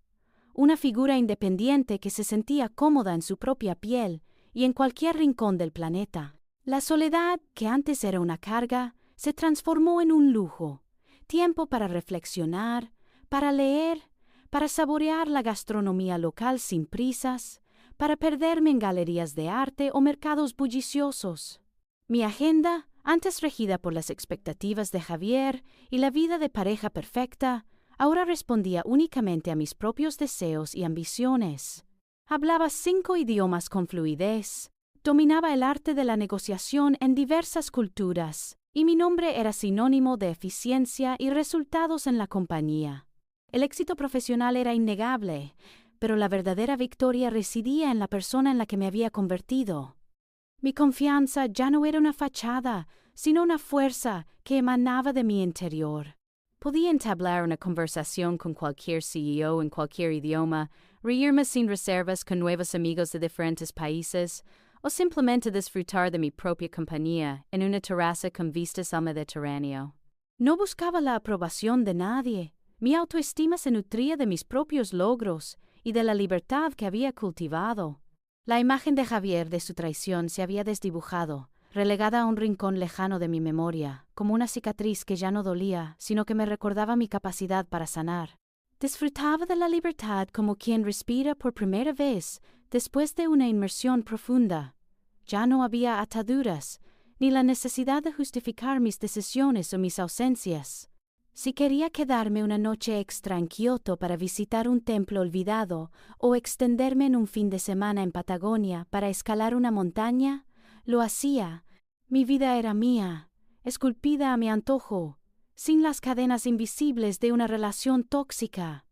una figura independiente que se sentía cómoda en su propia piel y en cualquier rincón del planeta. La soledad, que antes era una carga, se transformó en un lujo, tiempo para reflexionar, para leer, para saborear la gastronomía local sin prisas, para perderme en galerías de arte o mercados bulliciosos. Mi agenda, antes regida por las expectativas de Javier y la vida de pareja perfecta, ahora respondía únicamente a mis propios deseos y ambiciones. Hablaba 5 idiomas con fluidez, dominaba el arte de la negociación en diversas culturas, y mi nombre era sinónimo de eficiencia y resultados en la compañía. El éxito profesional era innegable, pero la verdadera victoria residía en la persona en la que me había convertido. Mi confianza ya no era una fachada, sino una fuerza que emanaba de mi interior. Podía entablar una conversación con cualquier CEO en cualquier idioma, reírme sin reservas con nuevos amigos de diferentes países, o simplemente disfrutar de mi propia compañía en una terraza con vistas al Mediterráneo. No buscaba la aprobación de nadie. Mi autoestima se nutría de mis propios logros y de la libertad que había cultivado. La imagen de Javier de su traición se había desdibujado, relegada a un rincón lejano de mi memoria, como una cicatriz que ya no dolía, sino que me recordaba mi capacidad para sanar. Disfrutaba de la libertad como quien respira por primera vez después de una inmersión profunda. Ya no había ataduras, ni la necesidad de justificar mis decisiones o mis ausencias. Si quería quedarme una noche extra en Kioto para visitar un templo olvidado o extenderme en un fin de semana en Patagonia para escalar una montaña, lo hacía. Mi vida era mía, esculpida a mi antojo, sin las cadenas invisibles de una relación tóxica.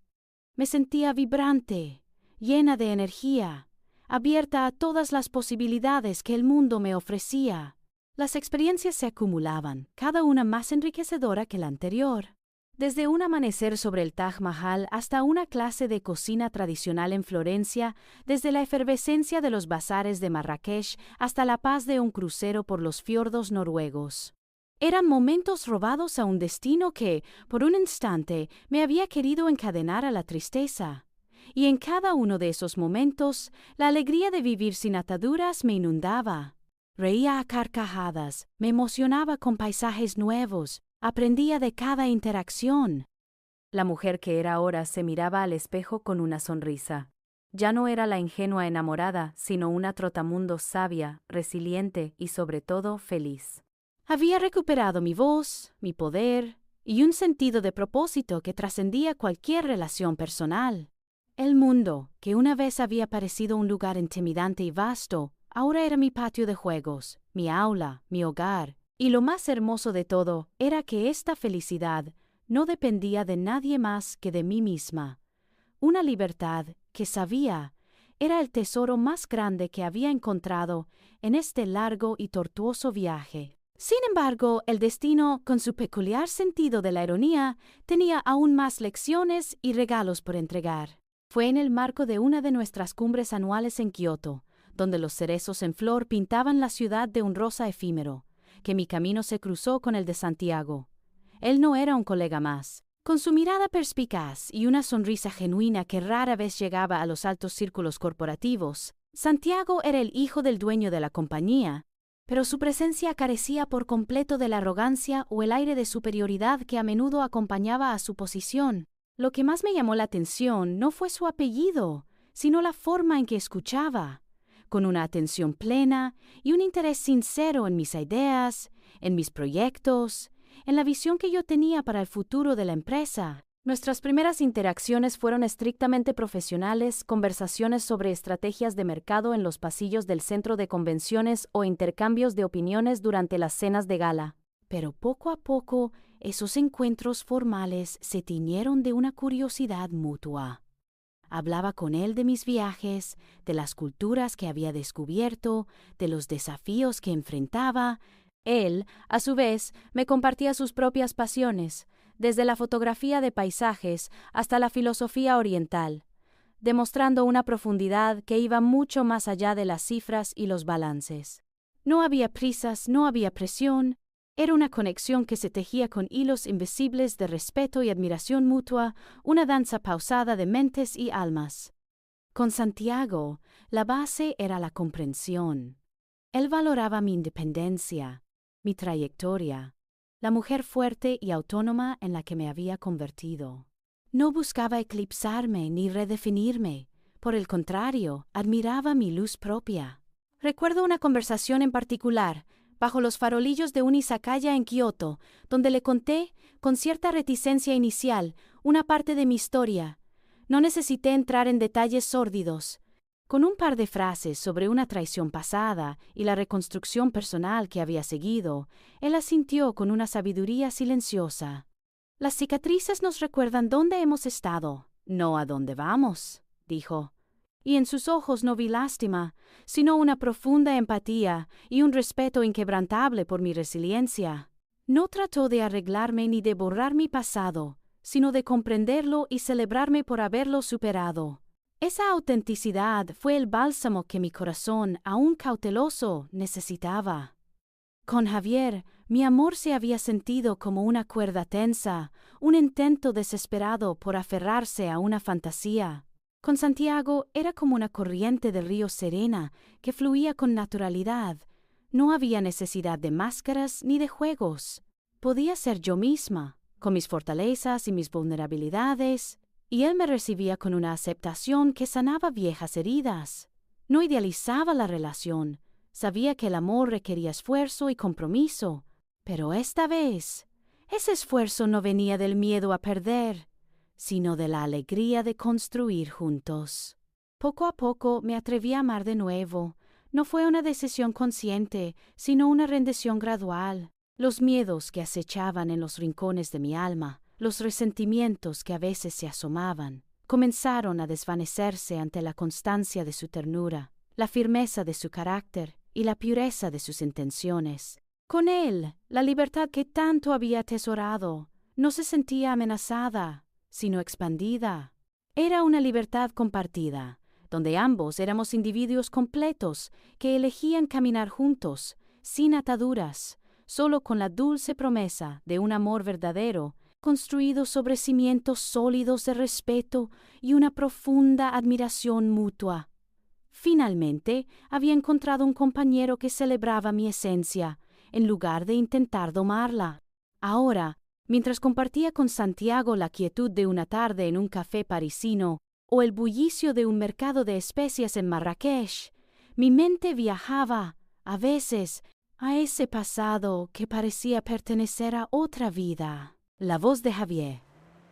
Me sentía vibrante, llena de energía, abierta a todas las posibilidades que el mundo me ofrecía. Las experiencias se acumulaban, cada una más enriquecedora que la anterior. Desde un amanecer sobre el Taj Mahal hasta una clase de cocina tradicional en Florencia, desde la efervescencia de los bazares de Marrakech hasta la paz de un crucero por los fiordos noruegos. Eran momentos robados a un destino que, por un instante, me había querido encadenar a la tristeza. Y en cada uno de esos momentos, la alegría de vivir sin ataduras me inundaba. Reía a carcajadas, me emocionaba con paisajes nuevos, aprendía de cada interacción. La mujer que era ahora se miraba al espejo con una sonrisa. Ya no era la ingenua enamorada, sino una trotamundos sabia, resiliente y sobre todo feliz. Había recuperado mi voz, mi poder y un sentido de propósito que trascendía cualquier relación personal. El mundo, que una vez había parecido un lugar intimidante y vasto, ahora era mi patio de juegos, mi aula, mi hogar, y lo más hermoso de todo era que esta felicidad no dependía de nadie más que de mí misma. Una libertad que sabía era el tesoro más grande que había encontrado en este largo y tortuoso viaje. Sin embargo, el destino, con su peculiar sentido de la ironía, tenía aún más lecciones y regalos por entregar. Fue en el marco de una de nuestras cumbres anuales en Kioto, donde los cerezos en flor pintaban la ciudad de un rosa efímero, que mi camino se cruzó con el de Santiago. Él no era un colega más. Con su mirada perspicaz y una sonrisa genuina que rara vez llegaba a los altos círculos corporativos, Santiago era el hijo del dueño de la compañía, pero su presencia carecía por completo de la arrogancia o el aire de superioridad que a menudo acompañaba a su posición. Lo que más me llamó la atención no fue su apellido, sino la forma en que escuchaba, con una atención plena y un interés sincero en mis ideas, en mis proyectos, en la visión que yo tenía para el futuro de la empresa. Nuestras primeras interacciones fueron estrictamente profesionales, conversaciones sobre estrategias de mercado en los pasillos del centro de convenciones o intercambios de opiniones durante las cenas de gala. Pero poco a poco, esos encuentros formales se tiñeron de una curiosidad mutua. Hablaba con él de mis viajes, de las culturas que había descubierto, de los desafíos que enfrentaba. Él, a su vez, me compartía sus propias pasiones, desde la fotografía de paisajes hasta la filosofía oriental, demostrando una profundidad que iba mucho más allá de las cifras y los balances. No había prisas, no había presión. Era una conexión que se tejía con hilos invisibles de respeto y admiración mutua, una danza pausada de mentes y almas. Con Santiago, la base era la comprensión. Él valoraba mi independencia, mi trayectoria, la mujer fuerte y autónoma en la que me había convertido. No buscaba eclipsarme ni redefinirme. Por el contrario, admiraba mi luz propia. Recuerdo una conversación en particular, bajo los farolillos de un izakaya en Kioto, donde le conté, con cierta reticencia inicial, una parte de mi historia. No necesité entrar en detalles sórdidos. Con un par de frases sobre una traición pasada y la reconstrucción personal que había seguido, él asintió con una sabiduría silenciosa. Las cicatrices nos recuerdan dónde hemos estado, no a dónde vamos, dijo. Y en sus ojos no vi lástima, sino una profunda empatía y un respeto inquebrantable por mi resiliencia. No trató de arreglarme ni de borrar mi pasado, sino de comprenderlo y celebrarme por haberlo superado. Esa autenticidad fue el bálsamo que mi corazón, aún cauteloso, necesitaba. Con Javier, mi amor se había sentido como una cuerda tensa, un intento desesperado por aferrarse a una fantasía. Con Santiago era como una corriente del río serena que fluía con naturalidad. No había necesidad de máscaras ni de juegos. Podía ser yo misma, con mis fortalezas y mis vulnerabilidades, y él me recibía con una aceptación que sanaba viejas heridas. No idealizaba la relación. Sabía que el amor requería esfuerzo y compromiso, pero esta vez, ese esfuerzo no venía del miedo a perder, sino de la alegría de construir juntos. Poco a poco me atreví a amar de nuevo. No fue una decisión consciente, sino una rendición gradual. Los miedos que acechaban en los rincones de mi alma, los resentimientos que a veces se asomaban, comenzaron a desvanecerse ante la constancia de su ternura, la firmeza de su carácter y la pureza de sus intenciones. Con él, la libertad que tanto había atesorado no se sentía amenazada, sino expandida. Era una libertad compartida, donde ambos éramos individuos completos que elegían caminar juntos, sin ataduras, solo con la dulce promesa de un amor verdadero, construido sobre cimientos sólidos de respeto y una profunda admiración mutua. Finalmente, había encontrado un compañero que celebraba mi esencia, en lugar de intentar domarla. Ahora, mientras compartía con Santiago la quietud de una tarde en un café parisino o el bullicio de un mercado de especias en Marrakech, mi mente viajaba, a veces, a ese pasado que parecía pertenecer a otra vida. La voz de Javier,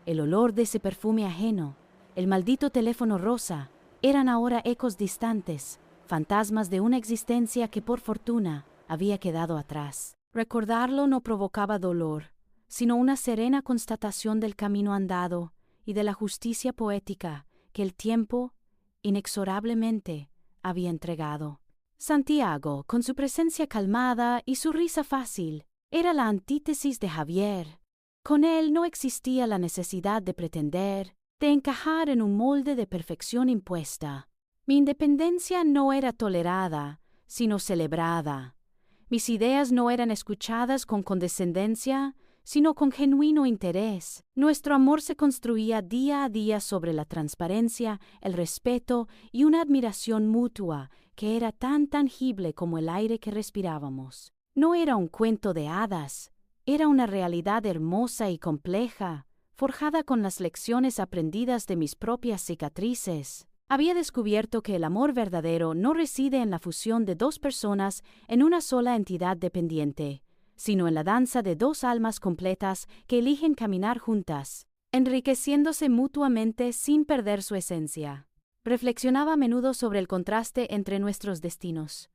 el olor de ese perfume ajeno, el maldito teléfono rosa, eran ahora ecos distantes, fantasmas de una existencia que por fortuna había quedado atrás. Recordarlo no provocaba dolor, sino una serena constatación del camino andado y de la justicia poética que el tiempo, inexorablemente, había entregado. Santiago, con su presencia calmada y su risa fácil, era la antítesis de Javier. Con él no existía la necesidad de pretender, de encajar en un molde de perfección impuesta. Mi independencia no era tolerada, sino celebrada. Mis ideas no eran escuchadas con condescendencia, sino con genuino interés. Nuestro amor se construía día a día sobre la transparencia, el respeto y una admiración mutua que era tan tangible como el aire que respirábamos. No era un cuento de hadas, era una realidad hermosa y compleja, forjada con las lecciones aprendidas de mis propias cicatrices. Había descubierto que el amor verdadero no reside en la fusión de dos personas en una sola entidad dependiente, sino en la danza de dos almas completas que eligen caminar juntas, enriqueciéndose mutuamente sin perder su esencia. Reflexionaba a menudo sobre el contraste entre nuestros destinos.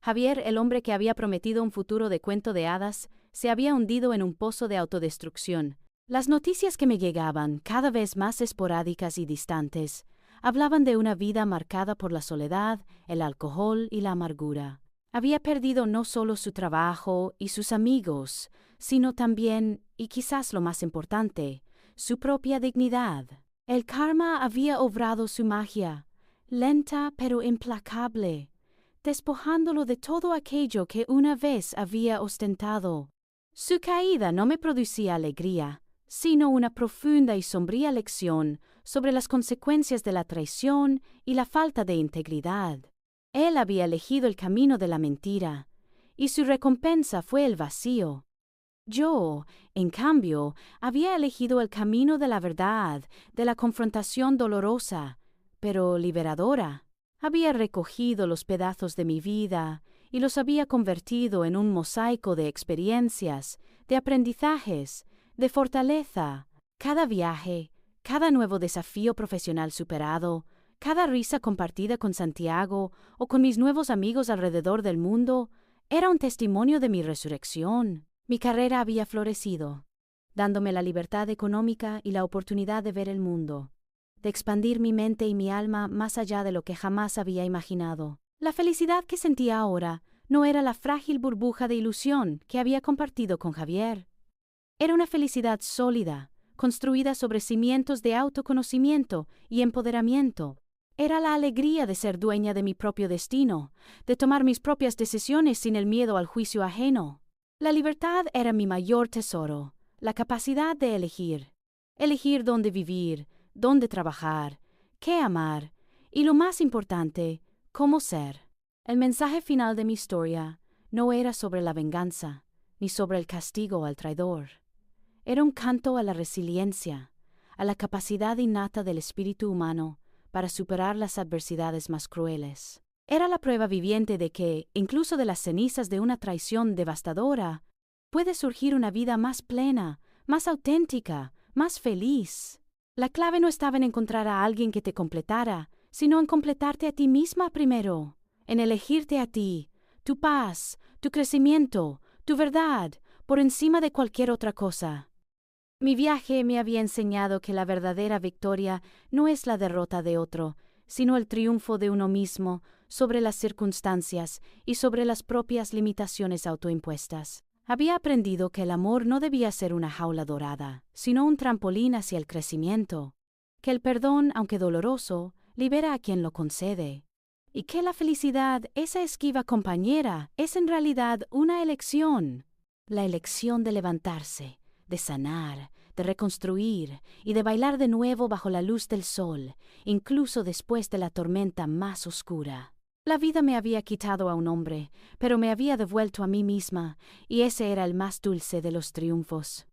Javier, el hombre que había prometido un futuro de cuento de hadas, se había hundido en un pozo de autodestrucción. Las noticias que me llegaban, cada vez más esporádicas y distantes, hablaban de una vida marcada por la soledad, el alcohol y la amargura. Había perdido no solo su trabajo y sus amigos, sino también, y quizás lo más importante, su propia dignidad. El karma había obrado su magia, lenta pero implacable, despojándolo de todo aquello que una vez había ostentado. Su caída no me producía alegría, sino una profunda y sombría lección sobre las consecuencias de la traición y la falta de integridad. Él había elegido el camino de la mentira, y su recompensa fue el vacío. Yo, en cambio, había elegido el camino de la verdad, de la confrontación dolorosa, pero liberadora. Había recogido los pedazos de mi vida y los había convertido en un mosaico de experiencias, de aprendizajes, de fortaleza. Cada viaje, cada nuevo desafío profesional superado, cada risa compartida con Santiago o con mis nuevos amigos alrededor del mundo, era un testimonio de mi resurrección. Mi carrera había florecido, dándome la libertad económica y la oportunidad de ver el mundo, de expandir mi mente y mi alma más allá de lo que jamás había imaginado. La felicidad que sentía ahora no era la frágil burbuja de ilusión que había compartido con Javier. Era una felicidad sólida, construida sobre cimientos de autoconocimiento y empoderamiento. Era la alegría de ser dueña de mi propio destino, de tomar mis propias decisiones sin el miedo al juicio ajeno. La libertad era mi mayor tesoro, la capacidad de elegir. Elegir dónde vivir, dónde trabajar, qué amar y, lo más importante, cómo ser. El mensaje final de mi historia no era sobre la venganza, ni sobre el castigo al traidor. Era un canto a la resiliencia, a la capacidad innata del espíritu humano para superar las adversidades más crueles. Era la prueba viviente de que, incluso de las cenizas de una traición devastadora, puede surgir una vida más plena, más auténtica, más feliz. La clave no estaba en encontrar a alguien que te completara, sino en completarte a ti misma primero, en elegirte a ti, tu paz, tu crecimiento, tu verdad, por encima de cualquier otra cosa. Mi viaje me había enseñado que la verdadera victoria no es la derrota de otro, sino el triunfo de uno mismo sobre las circunstancias y sobre las propias limitaciones autoimpuestas. Había aprendido que el amor no debía ser una jaula dorada, sino un trampolín hacia el crecimiento, que el perdón, aunque doloroso, libera a quien lo concede, y que la felicidad, esa esquiva compañera, es en realidad una elección, la elección de levantarse, de sanar, de reconstruir y de bailar de nuevo bajo la luz del sol, incluso después de la tormenta más oscura. La vida me había quitado a un hombre, pero me había devuelto a mí misma, y ese era el más dulce de los triunfos.